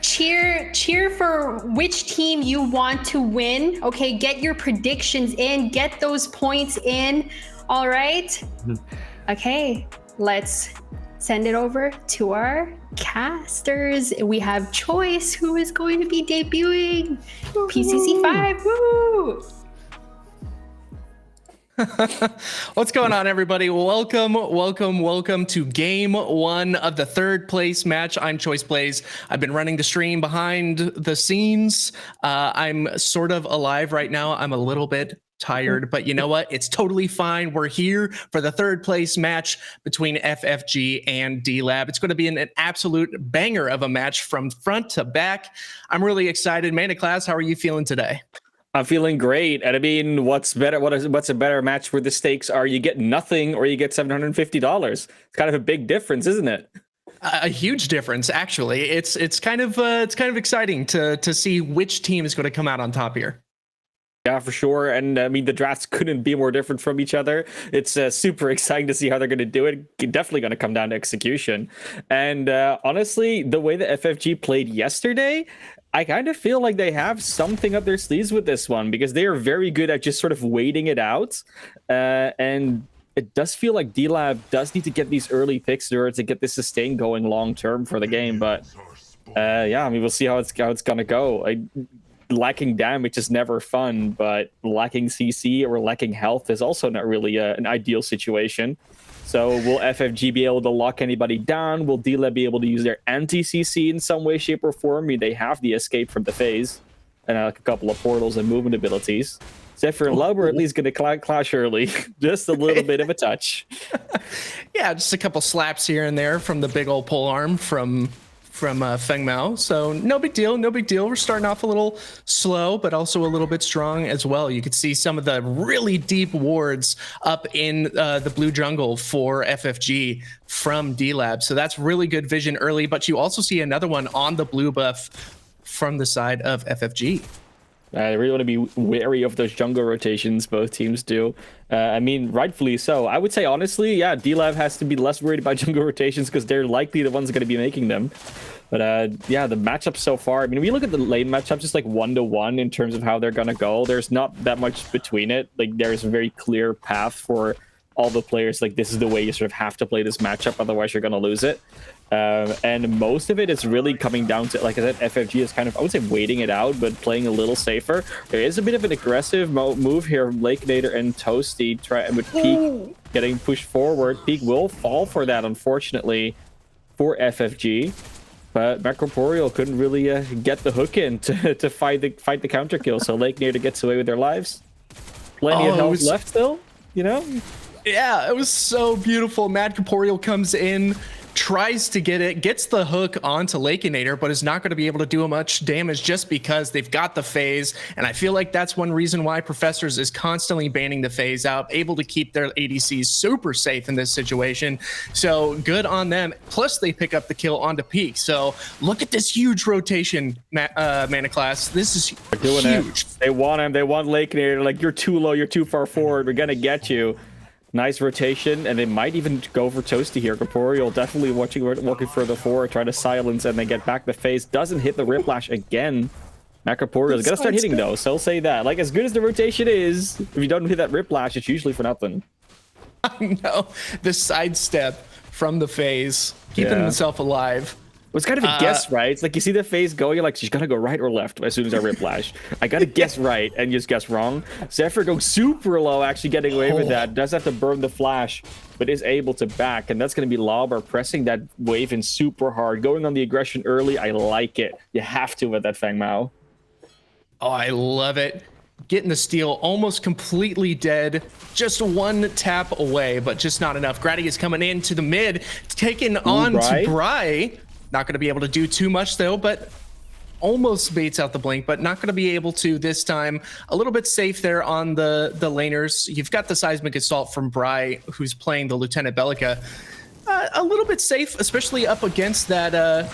Cheer for which team you want to win. Okay, get your predictions in, get those points in. All right. Okay, let's send it over to our casters. We have Choice, who is going to be debuting PCC 5. Woo! What's going on, everybody? Welcome to game 1 of the third place match. I'm Choice Plays. I've been running the stream behind the scenes. I'm sort of alive right now. I'm a little bit tired, but you know what? It's totally fine. We're here for the third place match between FFG and D-Lab. It's going to be an absolute banger of a match from front to back. I'm really excited. Mana Class, how are you feeling today? I'm feeling great. And I mean, what's better? What's a better match where the stakes are you get nothing or you get $750? It's kind of a big difference, isn't it? A huge difference, actually. It's kind of exciting to see which team is going to come out on top here. Yeah, for sure. And I mean, the drafts couldn't be more different from each other. It's super exciting to see how they're going to do it. Definitely going to come down to execution. And honestly, the way the FFG played yesterday, I kind of feel like they have something up their sleeves with this one because they are very good at just sort of waiting it out. And it does feel like D-Lab does need to get these early picks in order to get this sustain going long term for the game. But yeah, I mean, we'll see how it's going to go. Lacking damage is never fun, but lacking CC or lacking health is also not really an ideal situation. So will FFG be able to lock anybody down? Will D-Lab be able to use their anti-CC in some way, shape, or form? I mean, they have the escape from the phase and like a couple of portals and movement abilities. Zephyr and Lub are at least going to clash early. Just a little bit of a touch. Yeah, just a couple slaps here and there from the big old pole arm from Feng Mao. So no big deal. We're starting off a little slow, but also a little bit strong as well. You could see some of the really deep wards up in the blue jungle for FFG from D-Lab. So that's really good vision early, but you also see another one on the blue buff from the side of FFG. I really want to be wary of those jungle rotations both teams do. I mean, rightfully so. I would say, honestly, yeah, D-Lab has to be less worried about jungle rotations because they're likely the ones going to be making them. But yeah, the matchup so far, I mean, we look at the lane matchup just like 1-to-1 in terms of how they're going to go. There's not that much between it. Like, there's a very clear path for all the players. Like, this is the way you sort of have to play this matchup, otherwise you're going to lose it. And most of it is really coming down to, like I said, FFG is kind of, I would say, waiting it out, but playing a little safer. There is a bit of an aggressive move here. Lake Nader and Toasty with Peak getting pushed forward. Peak will fall for that, unfortunately, for FFG. But Macroporeal couldn't really get the hook in to fight the counter kill. So Lake Nader gets away with their lives. Plenty of health left still, you know? Yeah, it was so beautiful. Mad Corporeal comes in, tries to get it, gets the hook onto Lakeinator, but is not going to be able to do much damage just because they've got the phase. And I feel like that's one reason why Professors is constantly banning the phase out, able to keep their ADCs super safe in this situation. So good on them. Plus they pick up the kill onto Peak. So look at this huge rotation, Mana Class. This is huge. It. They want him. They want Lakeinator. Like, you're too low. You're too far forward. We're going to get you. Nice rotation, and they might even go for Toasty here. Corporeal definitely walking further forward, trying to silence, and then get back the phase. Doesn't hit the Riplash again. Corporeal is gonna start hitting though, so I'll say that. Like, as good as the rotation is, if you don't hit that Riplash, it's usually for nothing. I know. The sidestep from the phase, keeping himself alive. It's kind of a guess, right? It's like you see the face going, you're like, she's gonna go right or left as soon as I Whiplash. I gotta guess right and just guess wrong. Zephyr goes super low, actually getting away with that. Does have to burn the flash, but is able to back, and that's gonna be Lauber pressing that wave in super hard, going on the aggression early. I like it. You have to with that Fang Mao. Oh, I love it. Getting the steal, almost completely dead. Just one tap away, but just not enough. Grady is coming into the mid, taking on to Bry. Not going to be able to do too much though, but almost baits out the blink, but not going to be able to this time. A little bit safe there on the laners. You've got the seismic assault from Bry, who's playing the Lieutenant Bellica. A little bit safe, especially up against that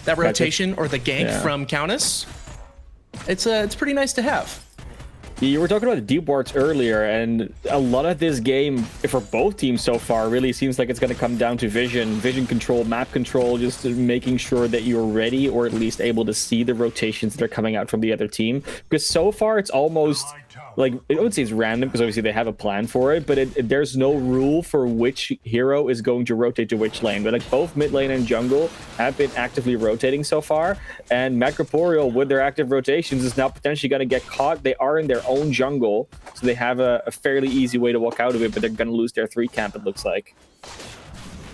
rotation or the gank from Countess. It's pretty nice to have. You were talking about the deep wards earlier, and a lot of this game for both teams so far really seems like it's going to come down to vision control, map control, just making sure that you're ready or at least able to see the rotations that are coming out from the other team. Because so far it's almost like, I would say it's random because obviously they have a plan for it, but there's no rule for which hero is going to rotate to which lane. But like both mid lane and jungle have been actively rotating so far, and Mad Corporeal with their active rotations is now potentially going to get caught. They are in their own jungle, so they have a fairly easy way to walk out of it, but they're going to lose their 3 camp, it looks like.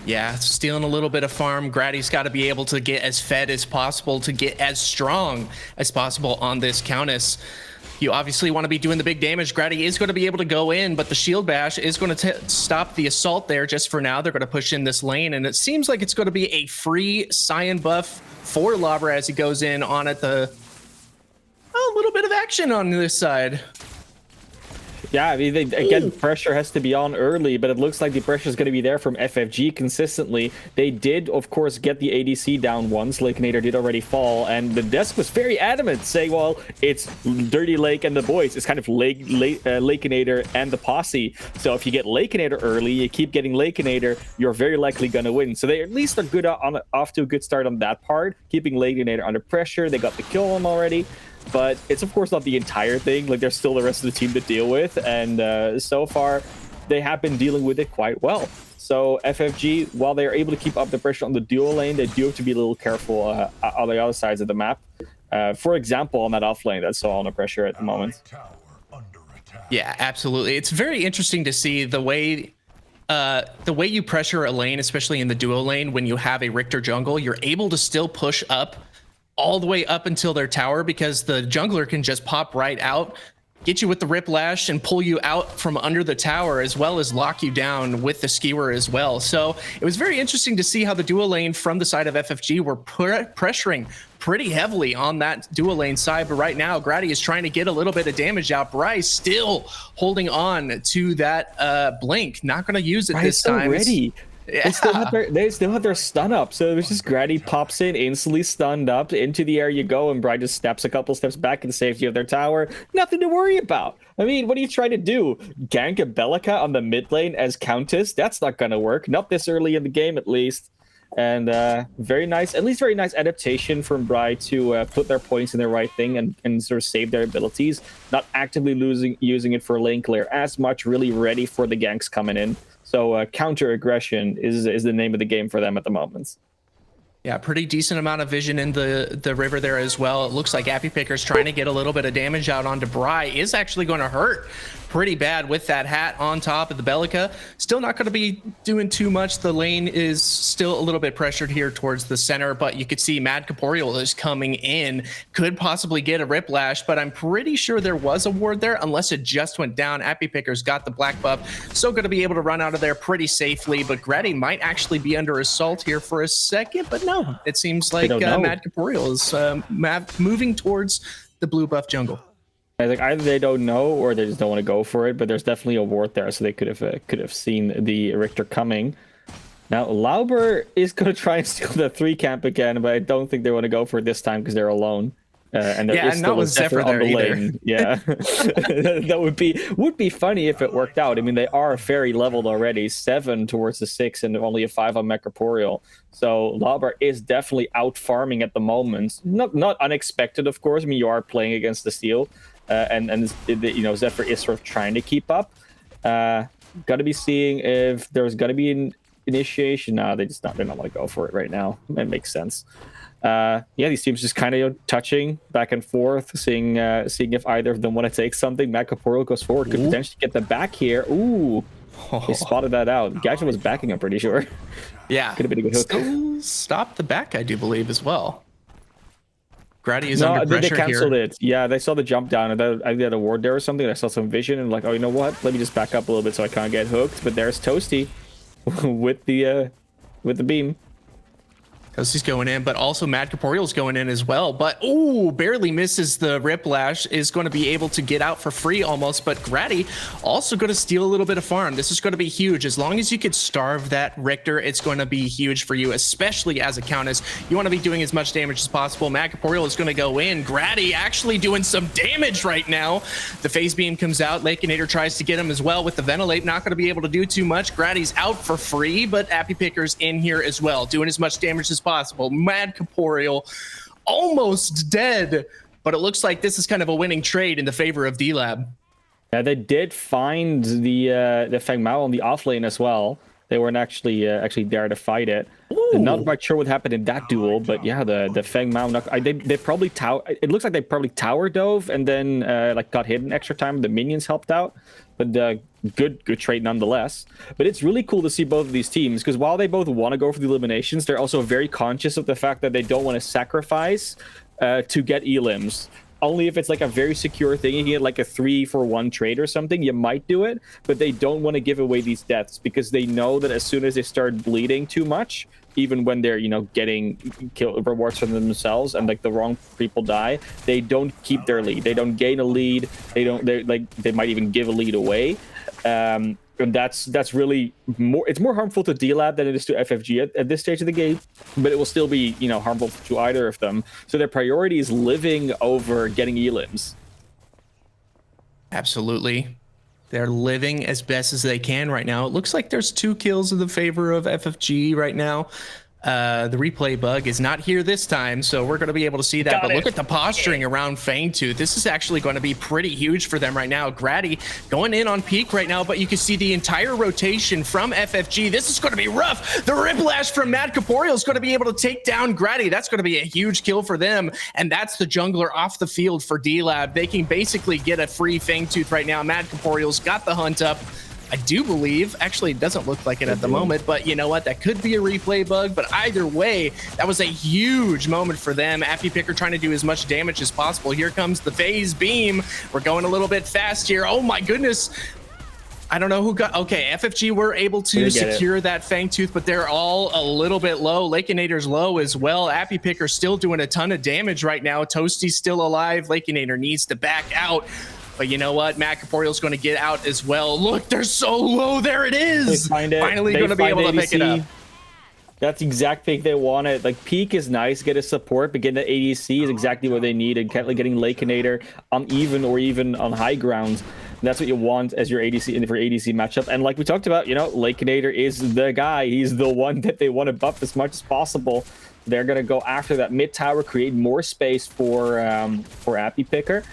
Yeah, stealing a little bit of farm. Grady's got to be able to get as fed as possible to get as strong as possible on this Countess. You obviously want to be doing the big damage. Grady is going to be able to go in, but the shield bash is going to stop the assault there just for now. They're going to push in this lane, and it seems like it's going to be a free Cyan buff for Labra as he goes in on it. A little bit of action on this side. Yeah, I mean, again, pressure has to be on early, but it looks like the pressure is going to be there from FFG consistently. They did, of course, get the ADC down once. Lakenator did already fall, and the desk was very adamant, saying, well, it's Dirty Lake and the boys. It's kind of Lakenator and the posse. So if you get Lakenator early, you keep getting Lakenator, you're very likely going to win. So they at least are good off to a good start on that part, keeping Lakenator under pressure. They got the kill on him already. But it's, of course, not the entire thing. Like, there's still the rest of the team to deal with. And so far, they have been dealing with it quite well. So FFG, while they're able to keep up the pressure on the dual lane, they do have to be a little careful on the other sides of the map. For example, on that off lane, that's so under pressure at the moment. Yeah, absolutely. It's very interesting to see the way you pressure a lane, especially in the duo lane, when you have a Richter jungle, you're able to still push up all the way up until their tower, because the jungler can just pop right out, get you with the Riplash, and pull you out from under the tower, as well as lock you down with the skewer as well. So it was very interesting to see how the dual lane from the side of FFG were pressuring pretty heavily on that dual lane side. But right now, Grady is trying to get a little bit of damage out. Bryce still holding on to that blink. Not going to use it this time. Ready. Yeah. They still have their stun up, so it's just Grady pops in, instantly stunned up, into the air you go, and Bright just steps a couple steps back in the safety of their tower. Nothing to worry about. I mean, what are you trying to do? Gank a Bellica on the mid lane as Countess? That's not gonna work. Not this early in the game, at least. And very nice adaptation from Bright to put their points in the right thing and sort of save their abilities. Not actively using it for lane clear as much, really ready for the ganks coming in. So counter aggression is the name of the game for them at the moment. Yeah, pretty decent amount of vision in the river there as well. It looks like Appy Picker's trying to get a little bit of damage out onto Bry. Is actually going to hurt pretty bad with that hat on top of the Bellica. Still not going to be doing too much. The lane is still a little bit pressured here towards the center, but you could see Mad Corporeal is coming in. Could possibly get a Riplash, but I'm pretty sure there was a ward there, unless it just went down. Appy Picker's got the black buff. Still going to be able to run out of there pretty safely, but Grady might actually be under assault here for a second, but no, it seems like Mad Corporeal is moving towards the blue buff jungle. Like, either they don't know or they just don't want to go for it, but there's definitely a ward there, so they could have seen the Richter coming. Now Lauber is going to try and steal the 3 camp again, but I don't think they want to go for it this time because they're alone. And there is still a Zephyr on the lane. Yeah, that would be funny if it worked out. I mean, they are very leveled already, 7 towards the 6, and only a 5 on Mech Corporeal. So Lauber is definitely out farming at the moment. Not unexpected, of course. I mean, you are playing against the Steel. And you know, Zephyr is sort of trying to keep up. Got to be seeing if there's going to be initiation. No, they're not want to go for it right now. It makes sense. Yeah, these teams just kind of touching back and forth, seeing if either of them want to take something. Matt Caporal goes forward, could potentially get the back here. Ooh, they spotted that out. Gotcha was backing, I'm pretty sure. Yeah, could have been a good hook. Still stopped the back, I do believe, as well. Grady is under they pressure canceled here. it. Yeah, they saw the jump down, and I had a ward there or something. I saw some vision, and like, oh, you know what? Let me just back up a little bit so I can't get hooked. But there's Toasty with the beam. He's going in, but also Mad Corporeal's going in as well. But barely misses the Riplash, is going to be able to get out for free almost. But Grady also going to steal a little bit of farm. This is going to be huge. As long as you could starve that Richter, it's going to be huge for you, especially as a Countess. You want to be doing as much damage as possible. Mad Corporeal is going to go in. Grady actually doing some damage right now. The phase beam comes out. Lakeinator tries to get him as well with the ventilate. Not going to be able to do too much. Grady's out for free, but Appy Picker's in here as well, doing as much damage as possible. Mad Corporeal almost dead, but it looks like this is kind of a winning trade in the favor of D-Lab. Yeah, they did find the Feng Mao on the off lane as well. They weren't actually there to fight it. Not quite sure what happened in that duel, but yeah, the Feng Mao they probably tower. It looks like they probably tower dove and then like got hit an extra time. The minions helped out, but good trade nonetheless. But it's really cool to see both of these teams, because while they both want to go for the eliminations, they're also very conscious of the fact that they don't want to sacrifice to get elims. Only if it's like a very secure thing, you get like a 3-for-1 trade or something, you might do it, but they don't want to give away these deaths because they know that as soon as they start bleeding too much, even when they're, getting kill rewards from themselves and like the wrong people die, they don't keep their lead. They don't gain a lead. They might even give a lead away. And that's really it's more harmful to D-Lab than it is to FFG at this stage of the game, but it will still be, harmful to either of them. So their priority is living over getting elims. Absolutely. They're living as best as they can right now. It looks like there's 2 kills in the favor of FFG right now. The replay bug is not here this time, so we're going to be able to see that. But look at the posturing around Fangtooth. This is actually going to be pretty huge for them right now. Grady going in on peak right now, but you can see the entire rotation from FFG. This is going to be rough. The Riplash from Mad Corporeal is going to be able to take down Grady. That's going to be a huge kill for them, and that's the jungler off the field for D-Lab. They can basically get a free Fangtooth right now. Mad Corporeal's got the hunt up, I do believe. Actually, it doesn't look like it at the moment, but you know what? That could be a replay bug, but either way, that was a huge moment for them. Appy Picker trying to do as much damage as possible. Here comes the phase beam. We're going a little bit fast here. Oh my goodness. I don't know who got... Okay, FFG were able to secure that Fangtooth, but they're all a little bit low. Lakeinator's low as well. Appy Picker still doing a ton of damage right now. Toasty's still alive. Lakeinator needs to back out. But you know what? Matt Corporeal's going to get out as well. Look, they're so low. There it is. Finally going to be able to pick it up. That's the exact pick they wanted. Like, peak is nice, get a support, but getting the ADC is exactly what they need. And getting Lakeinator on even or even on high ground, that's what you want as your ADC in for ADC matchup. And like we talked about, Lakeinator is the guy. He's the one that they want to buff as much as possible. They're going to go after that mid tower, create more space for Appy Picker.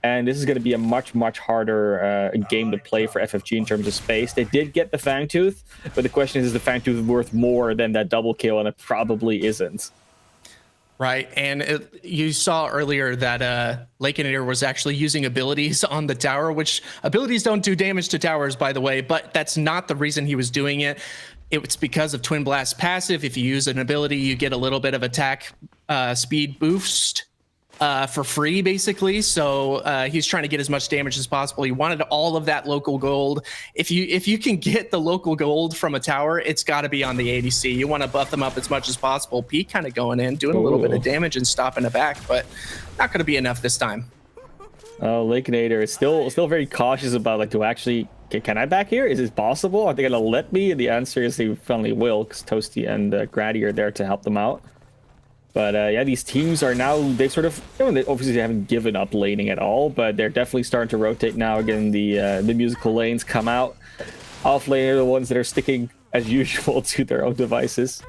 And this is going to be a much, much harder game to play for FFG in terms of space. They did get the Fangtooth, but the question is the Fangtooth worth more than that double kill? And it probably isn't. Right, and you saw earlier that Lakeinator was actually using abilities on the tower, which abilities don't do damage to towers, by the way, but that's not the reason he was doing it. It's because of Twin Blast passive. If you use an ability, you get a little bit of attack speed boost for free, basically. So he's trying to get as much damage as possible. He wanted all of that local gold. If you can get the local gold from a tower, it's got to be on the ADC. You want to buff them up as much as possible. Peak kind of going in, doing a little bit of damage and stopping it back, but not going to be enough this time. Lakeinator is still very cautious about, like, do I actually... Can I back here? Is it possible? Are they going to let me? And the answer is they finally will, because Toasty and Grady are there to help them out. But yeah, these teams are now, they sort of, they obviously haven't given up laning at all, but they're definitely starting to rotate now. Again, the musical lanes come out. Off lane are the ones that are sticking, as usual, to their own devices.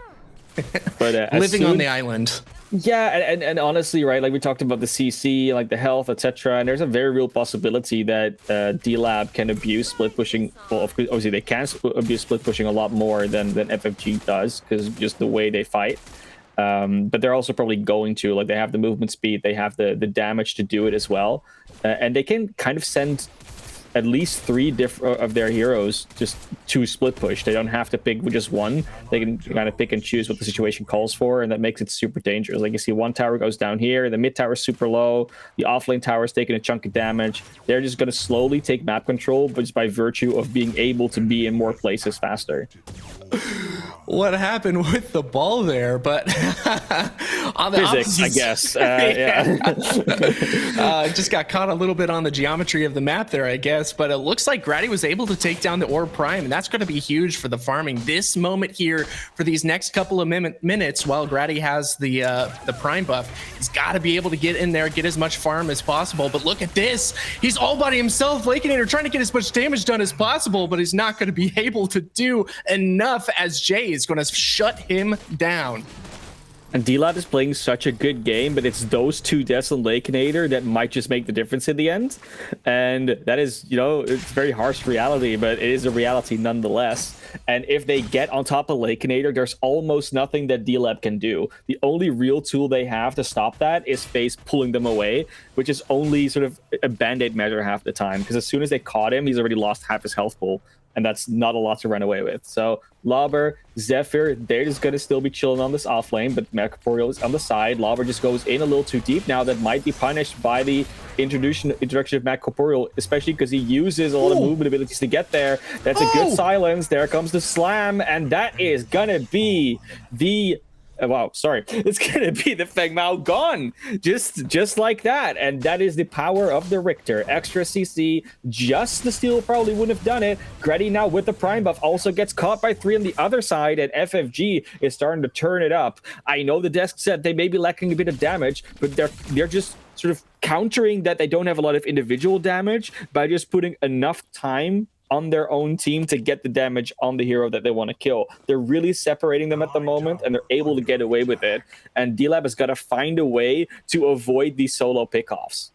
But living on the island. Yeah, and honestly, right, like we talked about the CC, like the health, etc. And there's a very real possibility that D-Lab can abuse split pushing. Well, obviously they can abuse split pushing a lot more than FFG does, because just the way they fight. But they're also probably going to, like, they have the movement speed, they have the damage to do it as well, and they can kind of send at least 3 of their heroes just to split push. They don't have to pick just one. They can kind of pick and choose what the situation calls for, and that makes it super dangerous. Like, you see one tower goes down here, the mid tower is super low, the offlane tower is taking a chunk of damage. They're just going to slowly take map control, but just by virtue of being able to be in more places faster. What happened with the ball there? But on the physics, I guess. Yeah. Just got caught a little bit on the geometry of the map there, I guess. But it looks like Grady was able to take down the Orb Prime, and that's going to be huge for the farming. This moment here for these next couple of minutes, while Grady has the Prime buff, he's got to be able to get in there, get as much farm as possible. But look at this. He's all by himself, Lakeinator, trying to get as much damage done as possible, but he's not going to be able to do enough, as Jay is going to shut him down. And D-Lab is playing such a good game, but it's those 2 deaths on Lakeinator that might just make the difference in the end. And that is, you know, it's very harsh reality, but it is a reality nonetheless. And if they get on top of Lakeinator, there's almost nothing that D-Lab can do. The only real tool they have to stop that is FaZe pulling them away, which is only sort of a band-aid measure half the time. Because as soon as they caught him, he's already lost half his health pool. And that's not a lot to run away with. So Lauber, Zephyr, they're just going to still be chilling on this offlane, but Macroporeal is on the side. Lauber just goes in a little too deep now. That might be punished by the introduction of Macroporeal, especially because he uses a lot of movement abilities to get there. That's a good silence. There comes the slam, and that is going to be the... wow, sorry. It's gonna be the Feng Mao gone, just like that, and that is the power of the Richter. Extra CC, just the steal probably wouldn't have done it. Grady now with the Prime buff also gets caught by 3 on the other side, and FFG is starting to turn it up. I know the desk said they may be lacking a bit of damage, but they're just sort of countering that they don't have a lot of individual damage by just putting enough time on their own team to get the damage on the hero that they want to kill. They're really separating them at the moment, and they're able to get away with it. And D-Lab has got to find a way to avoid these solo pickoffs.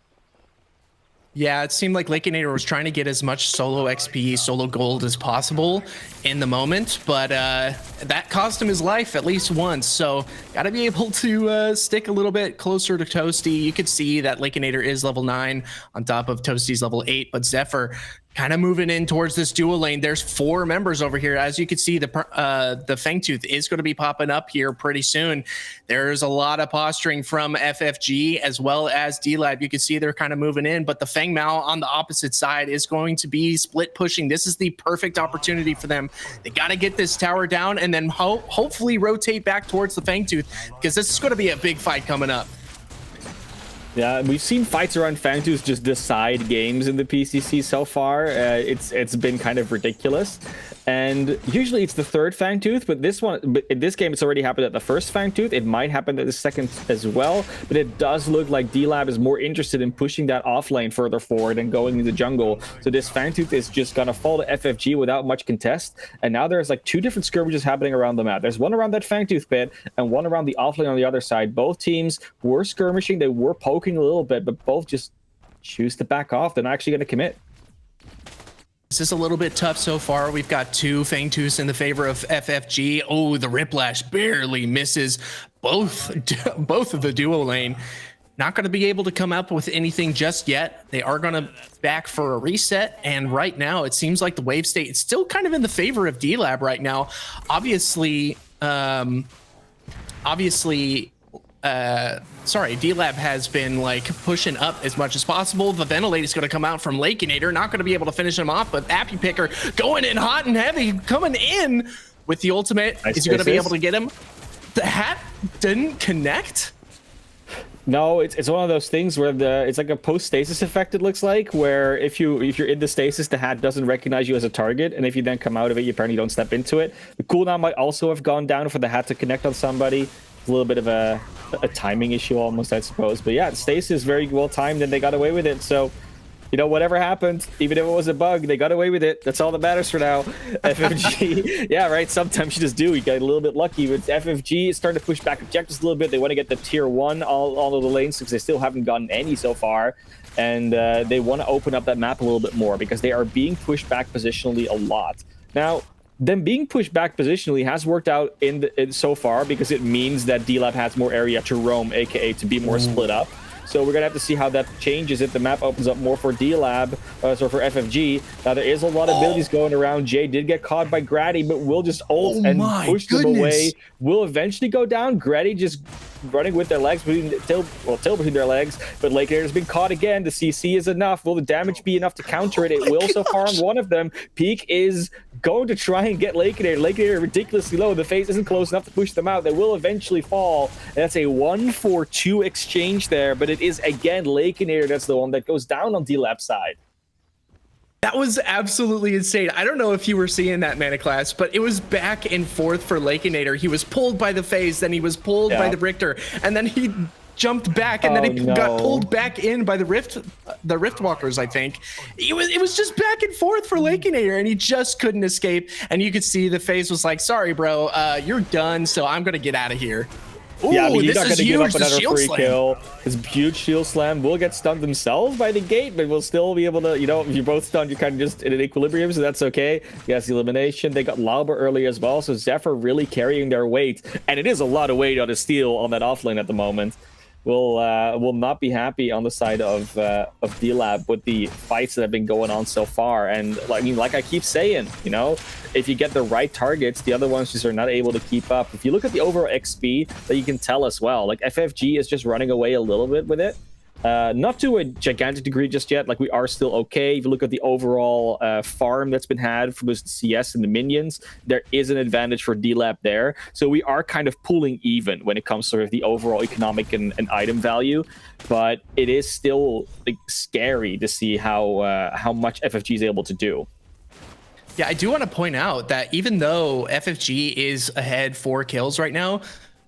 Yeah, it seemed like Lakeinator was trying to get as much solo XP, solo gold as possible in the moment, but that cost him his life at least once. So got to be able to stick a little bit closer to Toasty. You could see that Lakeinator is level 9 on top of Toasty's level 8, but Zephyr kind of moving in towards this duo lane. There's 4 members over here. As you can see, the Fangtooth is going to be popping up here pretty soon. There's a lot of posturing from FFG as well as D-Lab. You can see they're kind of moving in, but the Feng Mao on the opposite side is going to be split pushing. This is the perfect opportunity for them. They got to get this tower down and then hopefully rotate back towards the Fangtooth, because this is going to be a big fight coming up. Yeah, we've seen fights around Fangtooth just decide games in the PCC so far. It's been kind of ridiculous. And usually it's the 3rd Fangtooth, but in this game it's already happened at the 1st Fangtooth. It might happen at the 2nd as well, but it does look like D-Lab is more interested in pushing that offlane further forward and going into the jungle. So this Fangtooth is just gonna fall to FFG without much contest. And now there's like 2 different skirmishes happening around the map. There's one around that Fangtooth pit and one around the offlane on the other side. Both teams were skirmishing, they were poking a little bit, but both just choose to back off. They're not actually going to commit. This is a little bit tough so far. We've got 2 Fangtooths in the favor of FFG. Oh, the Riplash barely misses both of the duo lane. Not going to be able to come up with anything just yet. They are going to back for a reset, and right now it seems like the wave state is still kind of in the favor of D-Lab right now. Obviously, D-Lab has been like pushing up as much as possible. The Ventilate is going to come out from Lakeinator, not going to be able to finish him off, but Appy Picker going in hot and heavy, coming in with the ultimate. Is he going to be able to get him? The hat didn't connect. No, it's one of those things where it's like a post-stasis effect, it looks like, where if you're in the stasis, the hat doesn't recognize you as a target, and if you then come out of it, you apparently don't step into it. The cooldown might also have gone down for the hat to connect on somebody. It's a little bit of a timing issue almost, I suppose. But yeah, stasis is very well timed, and they got away with it. So you know, whatever happened, even if it was a bug, they got away with it. That's all that matters for now. FFG, yeah, right. Sometimes you just do. You get a little bit lucky, but FFG is starting to push back objectives a little bit. They want to get the tier 1 all of the lanes because they still haven't gotten any so far. And they want to open up that map a little bit more because they are being pushed back positionally a lot. Now, them being pushed back positionally has worked out in so far because it means that D-Lab has more area to roam, aka to be more split up. So we're gonna have to see how that changes if the map opens up more for D-Lab, so for FFG. Now there is a lot of abilities going around. Jay did get caught by Grady, but will just ult and push them away. Will eventually go down. Grady just running with their legs between tail between their legs, but Lakenator has been caught again. The CC is enough. Will the damage be enough to counter it? It will so far on one of them. Peak is going to try and get Lakenator. Lakenator ridiculously low. The phase isn't close enough to push them out. They will eventually fall. And that's a 1-4-2 exchange there, but it is again Lakenator that's the one that goes down on D-Lab's side. That was absolutely insane. I don't know if you were seeing that, Mana Class, but it was back and forth for Lakenator. He was pulled by the phase, then he was pulled by the Richter, and then he jumped back, and then he got pulled back in by the Rift Walkers, I think. It was just back and forth for Lakenator, and he just couldn't escape. And you could see the phase was like, sorry, bro, you're done, so I'm going to get out of here. Ooh, yeah, I mean, he's not going to give up another free slam. kill. His huge shield slam will get stunned themselves by the gate, but we'll still be able to, you know, if you're both stunned, you're kind of just in an equilibrium, so that's okay. Yes, the elimination. They got Lauber early as well, so Zephyr really carrying their weight. And it is a lot of weight on a steal on that offlane at the moment. Will not be happy on the side of D-Lab with the fights that have been going on so far. And I mean, like I keep saying, you know, if you get the right targets, the other ones just are not able to keep up. If you look at the overall XP, that you can tell as well. Like FFG is just running away a little bit with it. Not to a gigantic degree just yet. Like, we are still okay. If you look at the overall farm that's been had from the CS and the minions, there is an advantage for D-Lab there. So we are kind of pulling even when it comes to sort of the overall economic and item value. But it is still like scary to see how much FFG is able to do. Yeah, I do want to point out that even though FFG is ahead 4 kills right now,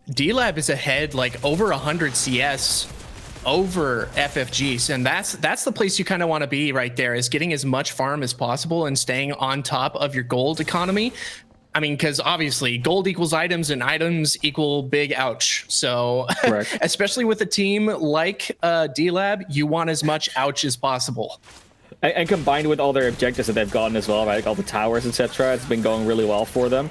D-Lab is ahead like over 100 CS over FFGs, and that's the place you kind of want to be right there, is getting as much farm as possible and staying on top of your gold economy. I mean, because obviously gold equals items and items equal big ouch. So especially with a team like D-Lab, you want as much ouch as possible. And combined with all their objectives that they've gotten as well, right? Like all the towers, etc., it's been going really well for them.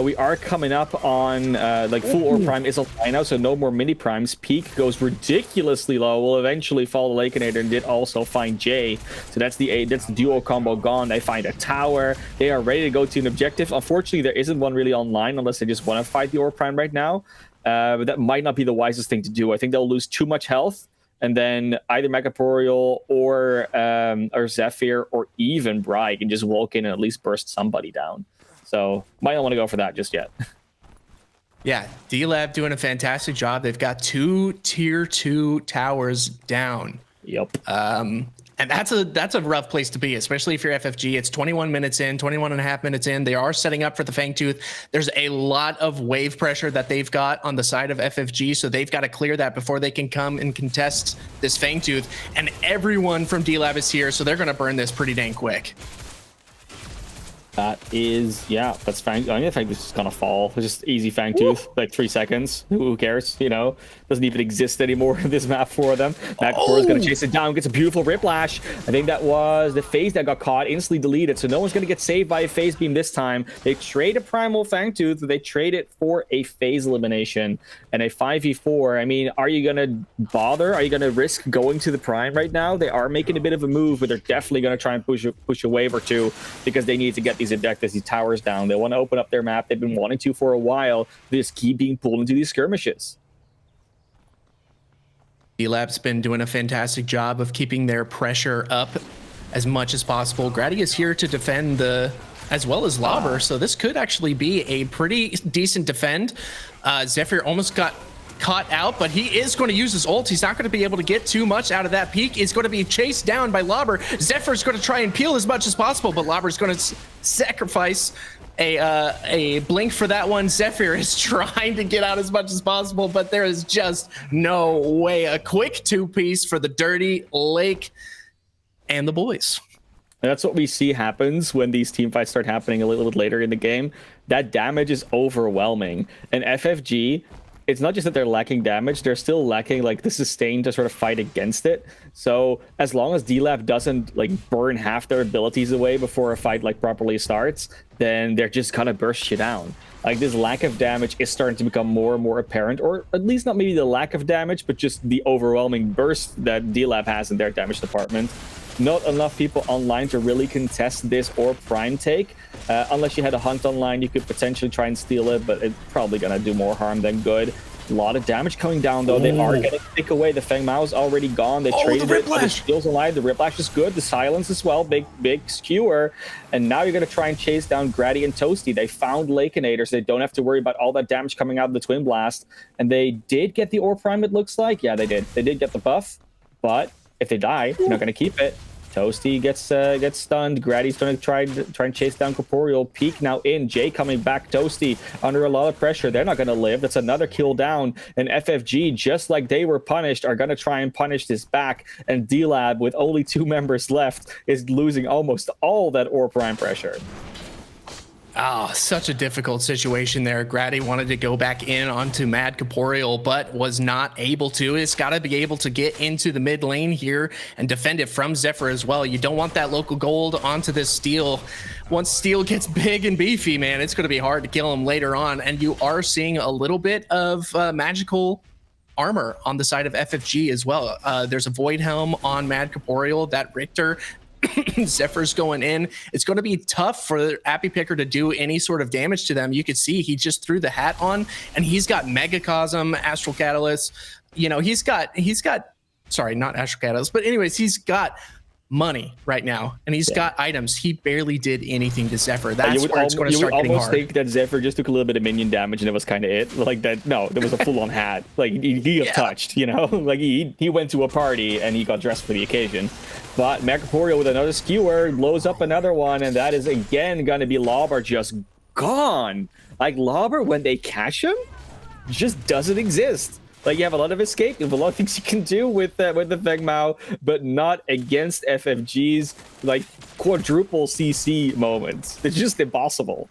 We are coming up on like full ore prime is a line now, so no more mini primes. Peak goes ridiculously low. Will eventually fall to Lakenator and did also find Jay. So that's the duo combo gone. They find a tower. They are ready to go to an objective. Unfortunately, there isn't one really online unless they just want to fight the ore prime right now. But that might not be the wisest thing to do. I think they'll lose too much health. And then either Megaporial or Zephyr or even Bri can just walk in and at least burst somebody down. So might not want to go for that just yet. Yeah, D-Lab doing a fantastic job. They've got 2 tier 2 towers down. Yep. And that's a rough place to be, especially if you're FFG. It's 21 minutes in, 21 and a half minutes in. They are setting up for the Fangtooth. There's a lot of wave pressure that they've got on the side of FFG, so they've got to clear that before they can come and contest this Fangtooth. And everyone from D-Lab is here, so they're going to burn this pretty dang quick. That is, yeah, that's Fang. I mean, Fangtooth is just gonna fall. It's just easy Fangtooth, like 3 seconds. Who cares? You know, doesn't even exist anymore in this map for them. Magpor is gonna chase it down, gets a beautiful Riplash. I think that was the phase that got caught, instantly deleted. So no one's gonna get saved by a phase beam this time. They trade a primal Fangtooth, they trade it for a phase elimination and a 5v4. I mean, are you gonna bother? Are you gonna risk going to the prime right now? They are making a bit of a move, but they're definitely gonna try and push a wave or two because they need to get these objectives, these towers down. They want to open up their map. They've been wanting to for a while. They just keep being pulled into these skirmishes. D-Lab's been doing a fantastic job of keeping their pressure up as much as possible. Grady is here to defend as well as Lauber, so this could actually be a pretty decent defend. Zephyr almost got caught out, but he is going to use his ult. He's not going to be able to get too much out of that peak. He's going to be chased down by Lauber. Zephyr's going to try and peel as much as possible, but Lauber's going to sacrifice a blink for that one. Zephyr is trying to get out as much as possible, but there is just no way. A quick 2-piece for the Dirty Lake. and the boys. And that's what we see happens when these team fights start happening a little bit later in the game. That damage is overwhelming. And FFG, it's not just that they're lacking damage, they're still lacking like the sustain to sort of fight against it. So as long as D-Lab doesn't like burn half their abilities away before a fight like properly starts, then they're just gonna burst you down. Like this lack of damage is starting to become more and more apparent, or at least not maybe the lack of damage, but just the overwhelming burst that D-Lab has in their damage department. Not enough people online to really contest this or prime take. Unless you had a hunt online, you could potentially try and steal it, but it's probably gonna do more harm than good. A lot of damage coming down though. They are gonna pick away. The Feng Mao's already gone. They traded the it. The skills alive. The Riplash is good. The silence as well. Big skewer. And now you're gonna try and chase down Grady and Toasty. They found Lakeinator, so they don't have to worry about all that damage coming out of the Twin Blast. And they did get the Ore Prime, it looks like. Yeah, they did. They did get the buff, but if they die, you're not going to keep it. Toasty gets stunned. Grady's going to try and chase down Corporeal. Peak now in. Jay coming back. Toasty under a lot of pressure. They're not going to live. That's another kill down. And FFG, just like they were punished, are going to try and punish this back. And D-Lab, with only 2 members left, is losing almost all that Ore Prime pressure. Oh, such a difficult situation there. Grady wanted to go back in onto Mad Corporeal, but was not able to. It's got to be able to get into the mid lane here and defend it from Zephyr as well. You don't want that local gold onto this Steel. Once Steel gets big and beefy, man, it's going to be hard to kill him later on. And you are seeing a little bit of magical armor on the side of FFG as well. There's a Void Helm on Mad Corporeal. That Richter Zephyr's going in. It's going to be tough for Appy Picker to do any sort of damage to them. You could see he just threw the hat on, and he's got Megacosm, Astral Catalyst. You know, he's got sorry, not Astral Catalyst, but anyways, he's got money right now, and he's got items. He barely did anything to Zephyr. That's where it's going to start getting hard. You would almost think that Zephyr just took a little bit of minion damage and it was kind of it. Like that, no, there was a full-on hat. Like he got touched, you know? Like he went to a party and he got dressed for the occasion. But Corporeal with another skewer blows up another one, and that is again going to be Lobber just gone. Like Lobber, when they catch him, just doesn't exist. Like you have a lot of escape, you have a lot of things you can do with the Feng Mao, but not against FFG's like quadruple CC moments. It's just impossible.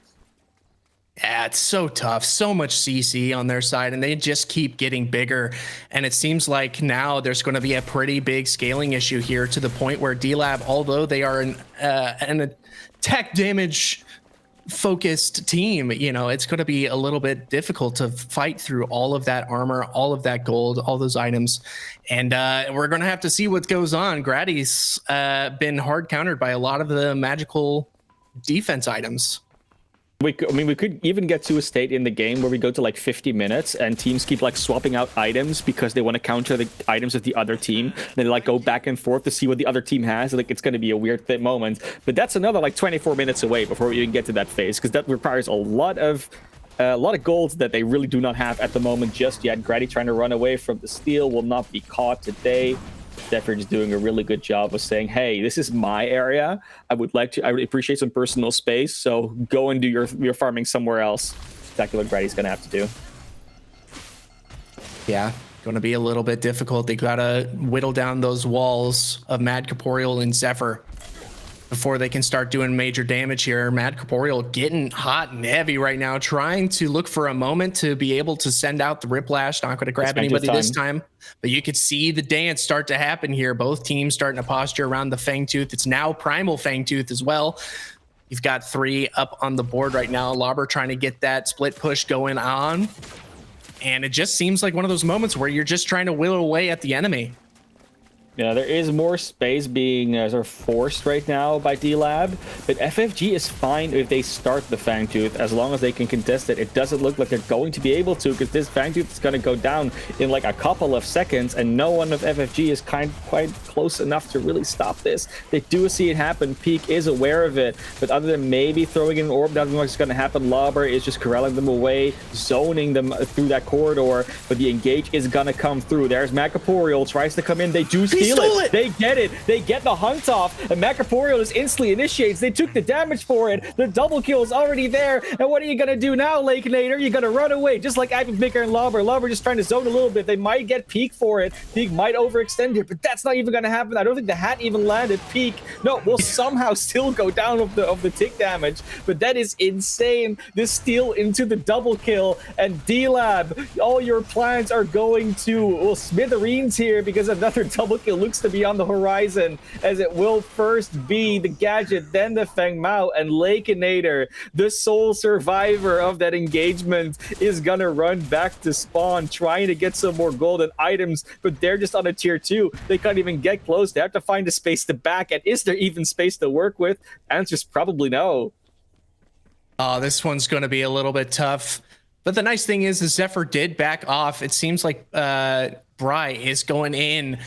Yeah, it's so tough. So much CC on their side, and they just keep getting bigger. And it seems like now there's going to be a pretty big scaling issue here, to the point where D-Lab, although they are an attack damage focused team, you know, it's going to be a little bit difficult to fight through all of that armor, all of that gold, all those items. And we're going to have to see what goes on. Grady's been hard countered by a lot of the magical defense items. We could even get to a state in the game where we go to like 50 minutes and teams keep like swapping out items because they want to counter the items of the other team. They like go back and forth to see what the other team has. Like it's going to be a weird moment. But that's another like 24 minutes away before we even get to that phase, because that requires a lot of gold that they really do not have at the moment just yet. Grady trying to run away from the Steel will not be caught today. Zephyr is doing a really good job of saying, hey, this is my area. I would appreciate some personal space, so go and do your farming somewhere else. Exactly what Grady's going to have to do. Yeah, going to be a little bit difficult. They got to whittle down those walls of Mad Corporeal and Zephyr before they can start doing major damage here. Mad Corporeal getting hot and heavy right now, trying to look for a moment to be able to send out the Riplash. Not going to grab anybody this time, but you could see the dance start to happen here. Both teams starting to posture around the Fangtooth. It's now Primal Fangtooth as well. You've got 3 up on the board right now. Lobber trying to get that split push going on. And it just seems like one of those moments where you're just trying to whittle away at the enemy. Yeah, there is more space being sort of forced right now by D-Lab, but FFG is fine if they start the Fangtooth as long as they can contest it. It doesn't look like they're going to be able to, because this Fangtooth is going to go down in like a couple of seconds, and no one of FFG is quite close enough to really stop this. They do see it happen. Peak is aware of it, but other than maybe throwing in an orb, nothing much is going to happen. Lobber is just corralling them away, zoning them through that corridor, but the engage is going to come through. There's Mad Corporeal, tries to come in. They do see steal it. They get it. They get the hunt off, and Macroporeal just instantly initiates. They took the damage for it. The double kill is already there. And what are you gonna do now, Lakenator? You're gonna run away, just like Ivy Picker and Lobber. Lobber just trying to zone a little bit. They might get Peak for it. Peak might overextend here, but that's not even gonna happen. I don't think the hat even landed. Peak, no, will somehow still go down of the tick damage, but that is insane. This steal into the double kill, and D-Lab, all your plans are going to smithereens here because another double kill looks to be on the horizon, as it will first be the Gadget, then the Feng Mao, and Lakenator, the sole survivor of that engagement, is gonna run back to spawn, trying to get some more golden items, but they're just on a tier 2. They can't even get close. They have to find a space to back, and is there even space to work with? Answer's probably no. Oh, this one's going to be a little bit tough. But the nice thing is Zephyr did back off. It seems like Bry is going in.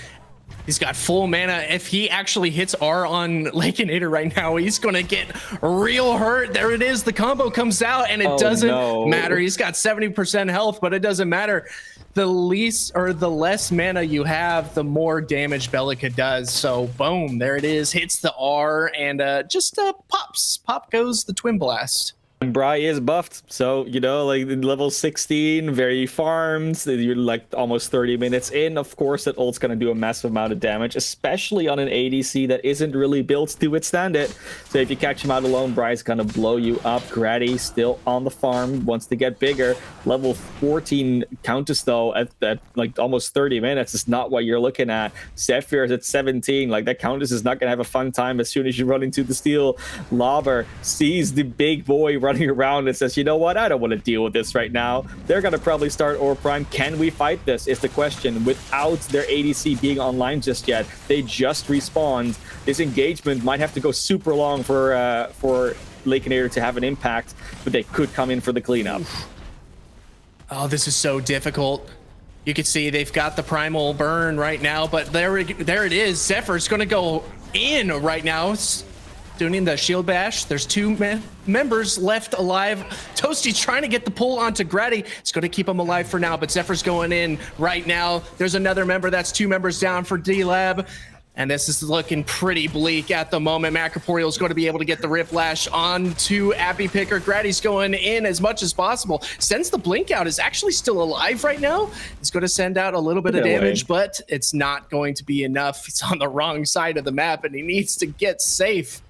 He's got full mana. If he actually hits R on Lakenator right now, he's going to get real hurt. There it is. The combo comes out, and it doesn't matter. He's got 70% health, but it doesn't matter. The less mana you have, the more damage Bellica does. So boom, there it is. Hits the R, and just pops. Pop goes the Twin Blast. And Bry is buffed, so you know, like level 16, very farmed. You're like almost 30 minutes in. Of course, that ult's gonna do a massive amount of damage, especially on an ADC that isn't really built to withstand it. So if you catch him out alone, Bry's gonna blow you up. Grady still on the farm, wants to get bigger. Level 14 Countess though at like almost 30 minutes is not what you're looking at. Zephyr is at 17. Like that Countess is not gonna have a fun time as soon as you run into the steal. Lobber sees the big boy running around and says, you know what, I don't want to deal with this right now. They're gonna probably start Orb Prime. Can we fight this is the question, without their ADC being online just yet. They just respawned. This engagement might have to go super long for Lakenator to have an impact, but they could come in for the cleanup. Oh, this is so difficult. You can see they've got the primal burn right now, but there it is. Zephyr's gonna go in right now, doing the shield bash. There's two members left alive. Toasty's trying to get the pull onto Grady. It's going to keep him alive for now, but Zephyr's going in right now. There's another member. That's 2 members down for D-Lab. And this is looking pretty bleak at the moment. Macroporeal is going to be able to get the Riplash onto Appy Picker. Grady's going in as much as possible. Since the Blink Out is actually still alive right now, it's going to send out a little bit of damage, but it's not going to be enough. It's on the wrong side of the map, and he needs to get safe.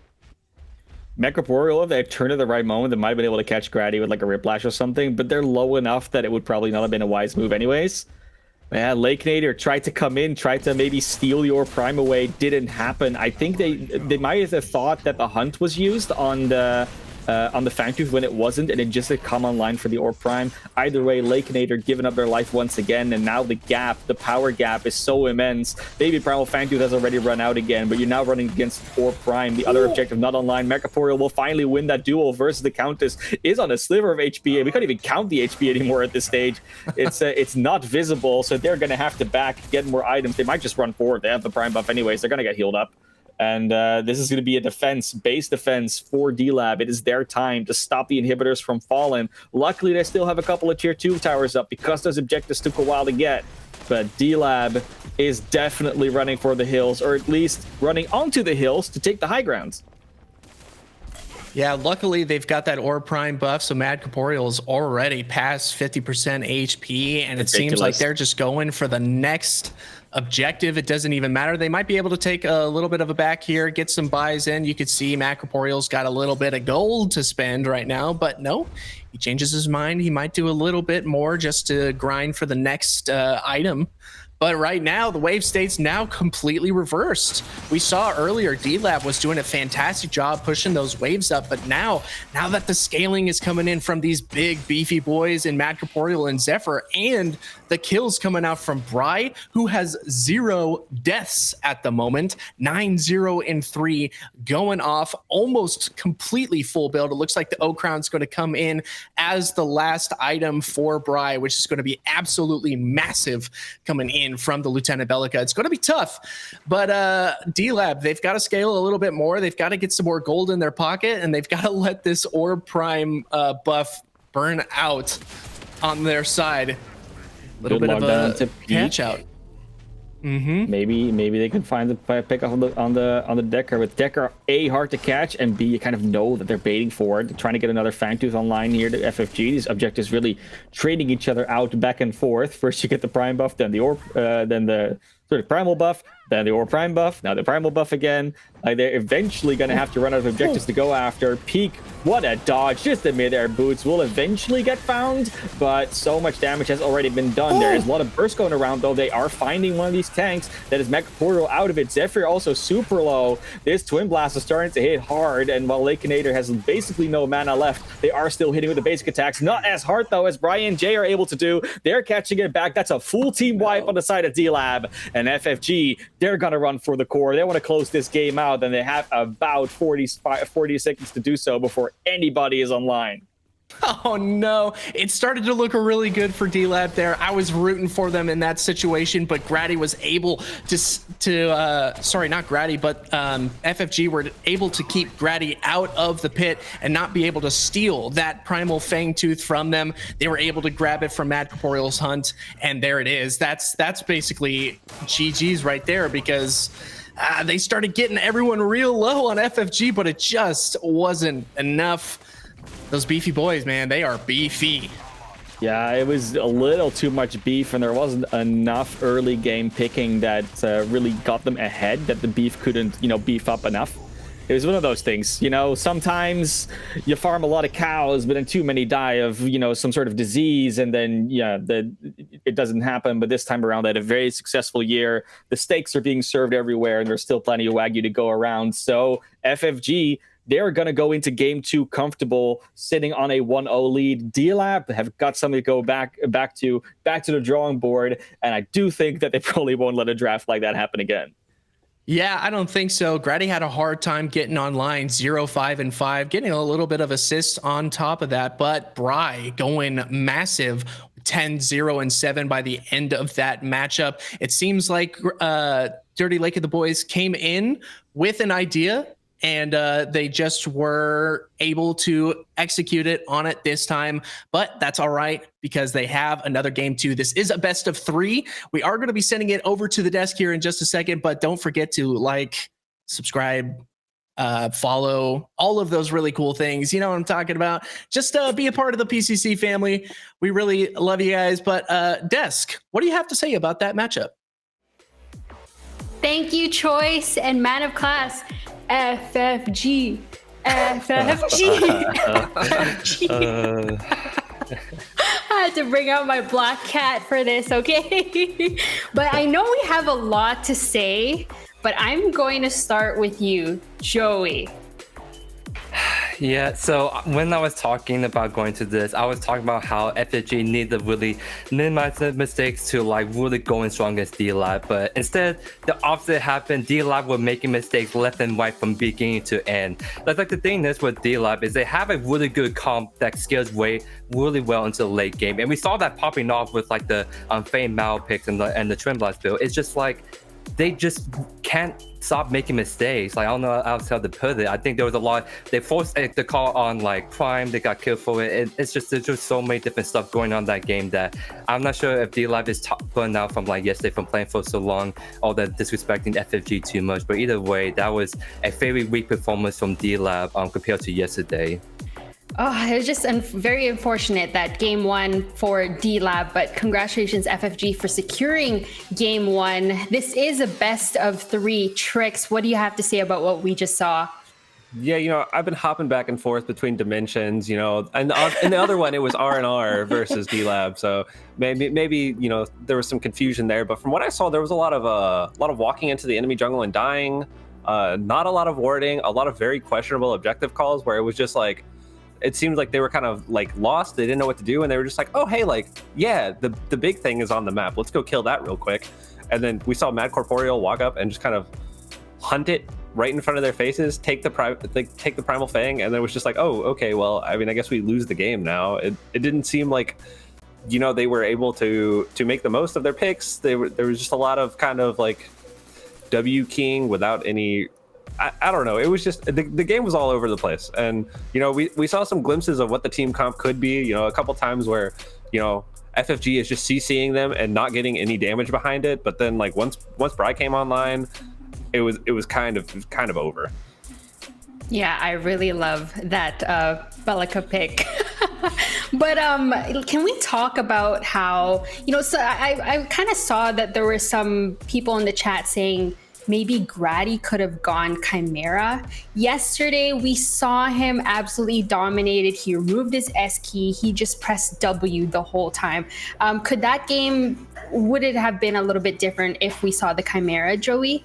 Macroporeal, if they turned at the right moment, they might have been able to catch Grady with like a Riplash or something, but they're low enough that it would probably not have been a wise move anyways. Yeah, Lakenator tried to come in, tried to maybe steal your Prime away, didn't happen. I think they might have thought that the hunt was used on the Fangtooth when it wasn't, and it just had come online for the Orb Prime. Either way, Lakenator giving up their life once again, and now the power gap is so immense. Maybe Primal Fangtooth has already run out again, but you're now running against Orb Prime. The other objective not online. Macroporeal will finally win that duel versus the Countess. Is on a sliver of HP. We can't even count the HP anymore at this stage. It's not visible, so they're going to have to back, get more items. They might just run forward. They have the Prime buff anyways. They're going to get healed up. And this is going to be a base defense for D-Lab. It is their time to stop the inhibitors from falling. Luckily, they still have a couple of tier 2 towers up because those objectives took a while to get. But D-Lab is definitely running for the hills, or at least running onto the hills to take the high grounds. Yeah, luckily they've got that Orb Prime buff, so Macroporeal is already past 50% HP, and it seems like they're just going for the next objective. It doesn't even matter. They might be able to take a little bit of a back here, get some buys in. You could see Macroporeal's got a little bit of gold to spend right now, but no, he changes his mind. He might do a little bit more just to grind for the next item. But right now, the wave state's now completely reversed. We saw earlier D-Lab was doing a fantastic job pushing those waves up, but now that the scaling is coming in from these big, beefy boys in Macroporeal and Zephyr, and the kills coming out from Bry, who has 0 deaths at the moment, 9-0-3, going off, almost completely full build. It looks like the O-Crown's going to come in as the last item for Bry, which is going to be absolutely massive coming in from the Lieutenant Bellica. It's going to be tough, but D-Lab, they've got to scale a little bit more. They've got to get some more gold in their pocket, and they've got to let this Orb Prime buff burn out on their side. A little bit of a catch out. Maybe they can find the pick up on the Decker. With Decker A, hard to catch, and B, you kind of know that they're baiting for it. They're trying to get another Fangtooth online here to FFG. These objectives really trading each other out back and forth. First you get the Prime buff, then the Orb, then the Primal buff, then the Orb Prime buff, now the Primal buff again. Like, they're eventually going to have to run out of objectives to go after. Peak, what a dodge. Just the mid-air boots will eventually get found, but so much damage has already been done. There is a lot of burst going around, though. They are finding one of these tanks that is Mega Portal out of it. Zephyr also super low. This Twin Blast is starting to hit hard, and while Lakeinator has basically no mana left, they are still hitting with the basic attacks. Not as hard, though, as Brian and Jay are able to do. They're catching it back. That's a full team wipe on the side of D-Lab, and FFG, they're going to run for the core. They want to close this game out, and they have about 40 seconds to do so before anybody is online. Oh no, it started to look really good for D-Lab there. I was rooting for them in that situation, but Grady was able to sorry, not Grady, but FFG were able to keep Grady out of the pit and not be able to steal that Primal Fangtooth from them. They were able to grab it from Mad Corporeal's hunt, and there it is. That's basically GG's right there, because they started getting everyone real low on FFG, but it just wasn't enough. Those beefy boys, man, they are beefy. Yeah, it was a little too much beef, and there wasn't enough early game picking that really got them ahead, that the beef couldn't, beef up enough. It was one of those things, sometimes you farm a lot of cows, but then too many die of, some sort of disease, and then, it doesn't happen. But this time around, they had a very successful year. The steaks are being served everywhere, and there's still plenty of Wagyu to go around. So FFG, they're going to go into game 2 comfortable, sitting on a 1-0 lead. D-Lab have got something to go back to the drawing board, and I do think that they probably won't let a draft like that happen again. Yeah, I don't think so. Grady had a hard time getting online, 0-5-5, getting a little bit of assists on top of that, but Bry going massive, 10-0-7 by the end of that matchup. It seems like Dirty Lake of the Boys came in with an idea, and they just were able to execute it on it this time. But that's all right, because they have another game 2. This is a best of 3. We are going to be sending it over to the desk here in just a second, but don't forget to like, subscribe, follow, all of those really cool things. You know what I'm talking about. Just be a part of the PCC family. We really love you guys. But Desk, what do you have to say about that matchup? Thank you, Choice and Man of Class. FFG. FFG. I had to bring out my black cat for this, okay? But I know we have a lot to say, but I'm going to start with you, Joey. Yeah, so when I was talking about going to this, I was talking about how FFG need to really minimize the mistakes to really going strong against D-Lab, but instead the opposite happened. D-Lab were making mistakes left and right from beginning to end. That's the thing is with D-Lab is they have a really good comp that scales really well into the late game, and we saw that popping off with the Fame Mal picks and the Twin Blast build. It's just they just can't stop making mistakes. I don't know how to put it. I think there was a lot. They forced the call on Prime. They got killed for it. There's just so many different stuff going on in that game that I'm not sure if D-Lab is putting out from yesterday from playing for so long, or that disrespecting FFG too much. But either way, that was a very weak performance from D-Lab compared to yesterday. Oh, it was just very unfortunate that game 1 for D-Lab, but congratulations FFG for securing game 1. This is a best of 3. Tricks, what do you have to say about what we just saw? Yeah, I've been hopping back and forth between dimensions, and in the other one it was R&R versus D-Lab, so maybe there was some confusion there. But from what I saw, there was a lot of walking into the enemy jungle and dying, not a lot of warding, a lot of very questionable objective calls where it was just it seemed like they were kind of lost. They didn't know what to do, and they were just oh, hey, the big thing is on the map. Let's go kill that real quick. And then we saw Mad Corporeal walk up and just kind of hunt it right in front of their faces, take the Primal Fang, and then it was just oh, okay, well, I mean, I guess we lose the game now. It didn't seem like they were able to make the most of their picks. There was just a lot of kind of W keying without any I don't know. It was just the game was all over the place, and we saw some glimpses of what the team comp could be. A couple times where FFG is just CCing them and not getting any damage behind it. But then like once Bry came online, it was kind of over. Yeah, I really love that Bellica pick. But can we talk about how, so I kind of saw that there were some people in the chat saying maybe Grady could have gone Chimera. Yesterday, we saw him absolutely dominated. He removed his S key. He just pressed W the whole time. Could that game, would it have been a little bit different if we saw the Chimera, Joey?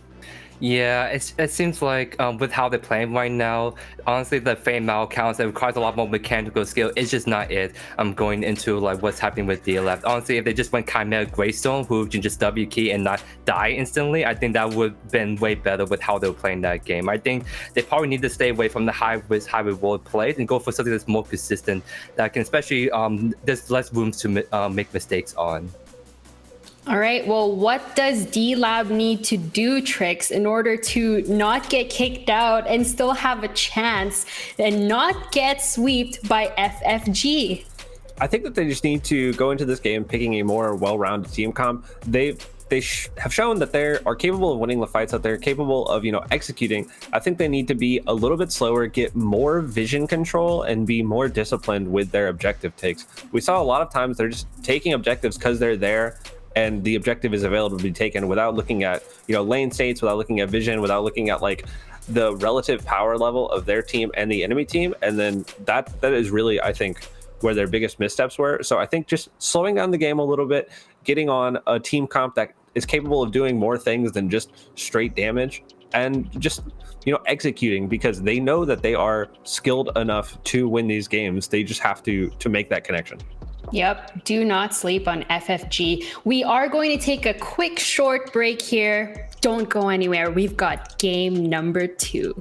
Yeah, it seems like with how they're playing right now, honestly, the Fame Mal counts, it requires a lot more mechanical skill. It's just not it. Going into like what's happening with DLF. Honestly, if they just went Chimera Greystone, who can just W key and not die instantly, I think that would have been way better with how they were playing that game. I think they probably need to stay away from the high risk, high reward plays and go for something that's more consistent, that can especially there's less room to make mistakes on. All right, well, what does D-Lab need to do, Tricks, in order to not get kicked out and still have a chance and not get swept by FFG? I think that they just need to go into this game picking a more well-rounded team comp. They have shown that they are capable of winning the fights, that they're capable of executing. I think they need to be a little bit slower, get more vision control, and be more disciplined with their objective takes. We saw a lot of times they're just taking objectives because they're there, and the objective is available to be taken without looking at lane states, without looking at vision, without looking at like the relative power level of their team and the enemy team. And then that is really, I think, where their biggest missteps were. So I think just slowing down the game a little bit, getting on a team comp that is capable of doing more things than just straight damage, and just executing, because they know that they are skilled enough to win these games. They just have to make that connection. Yep, do not sleep on FFG. We are going to take a quick short break here. Don't go anywhere. We've got game number 2.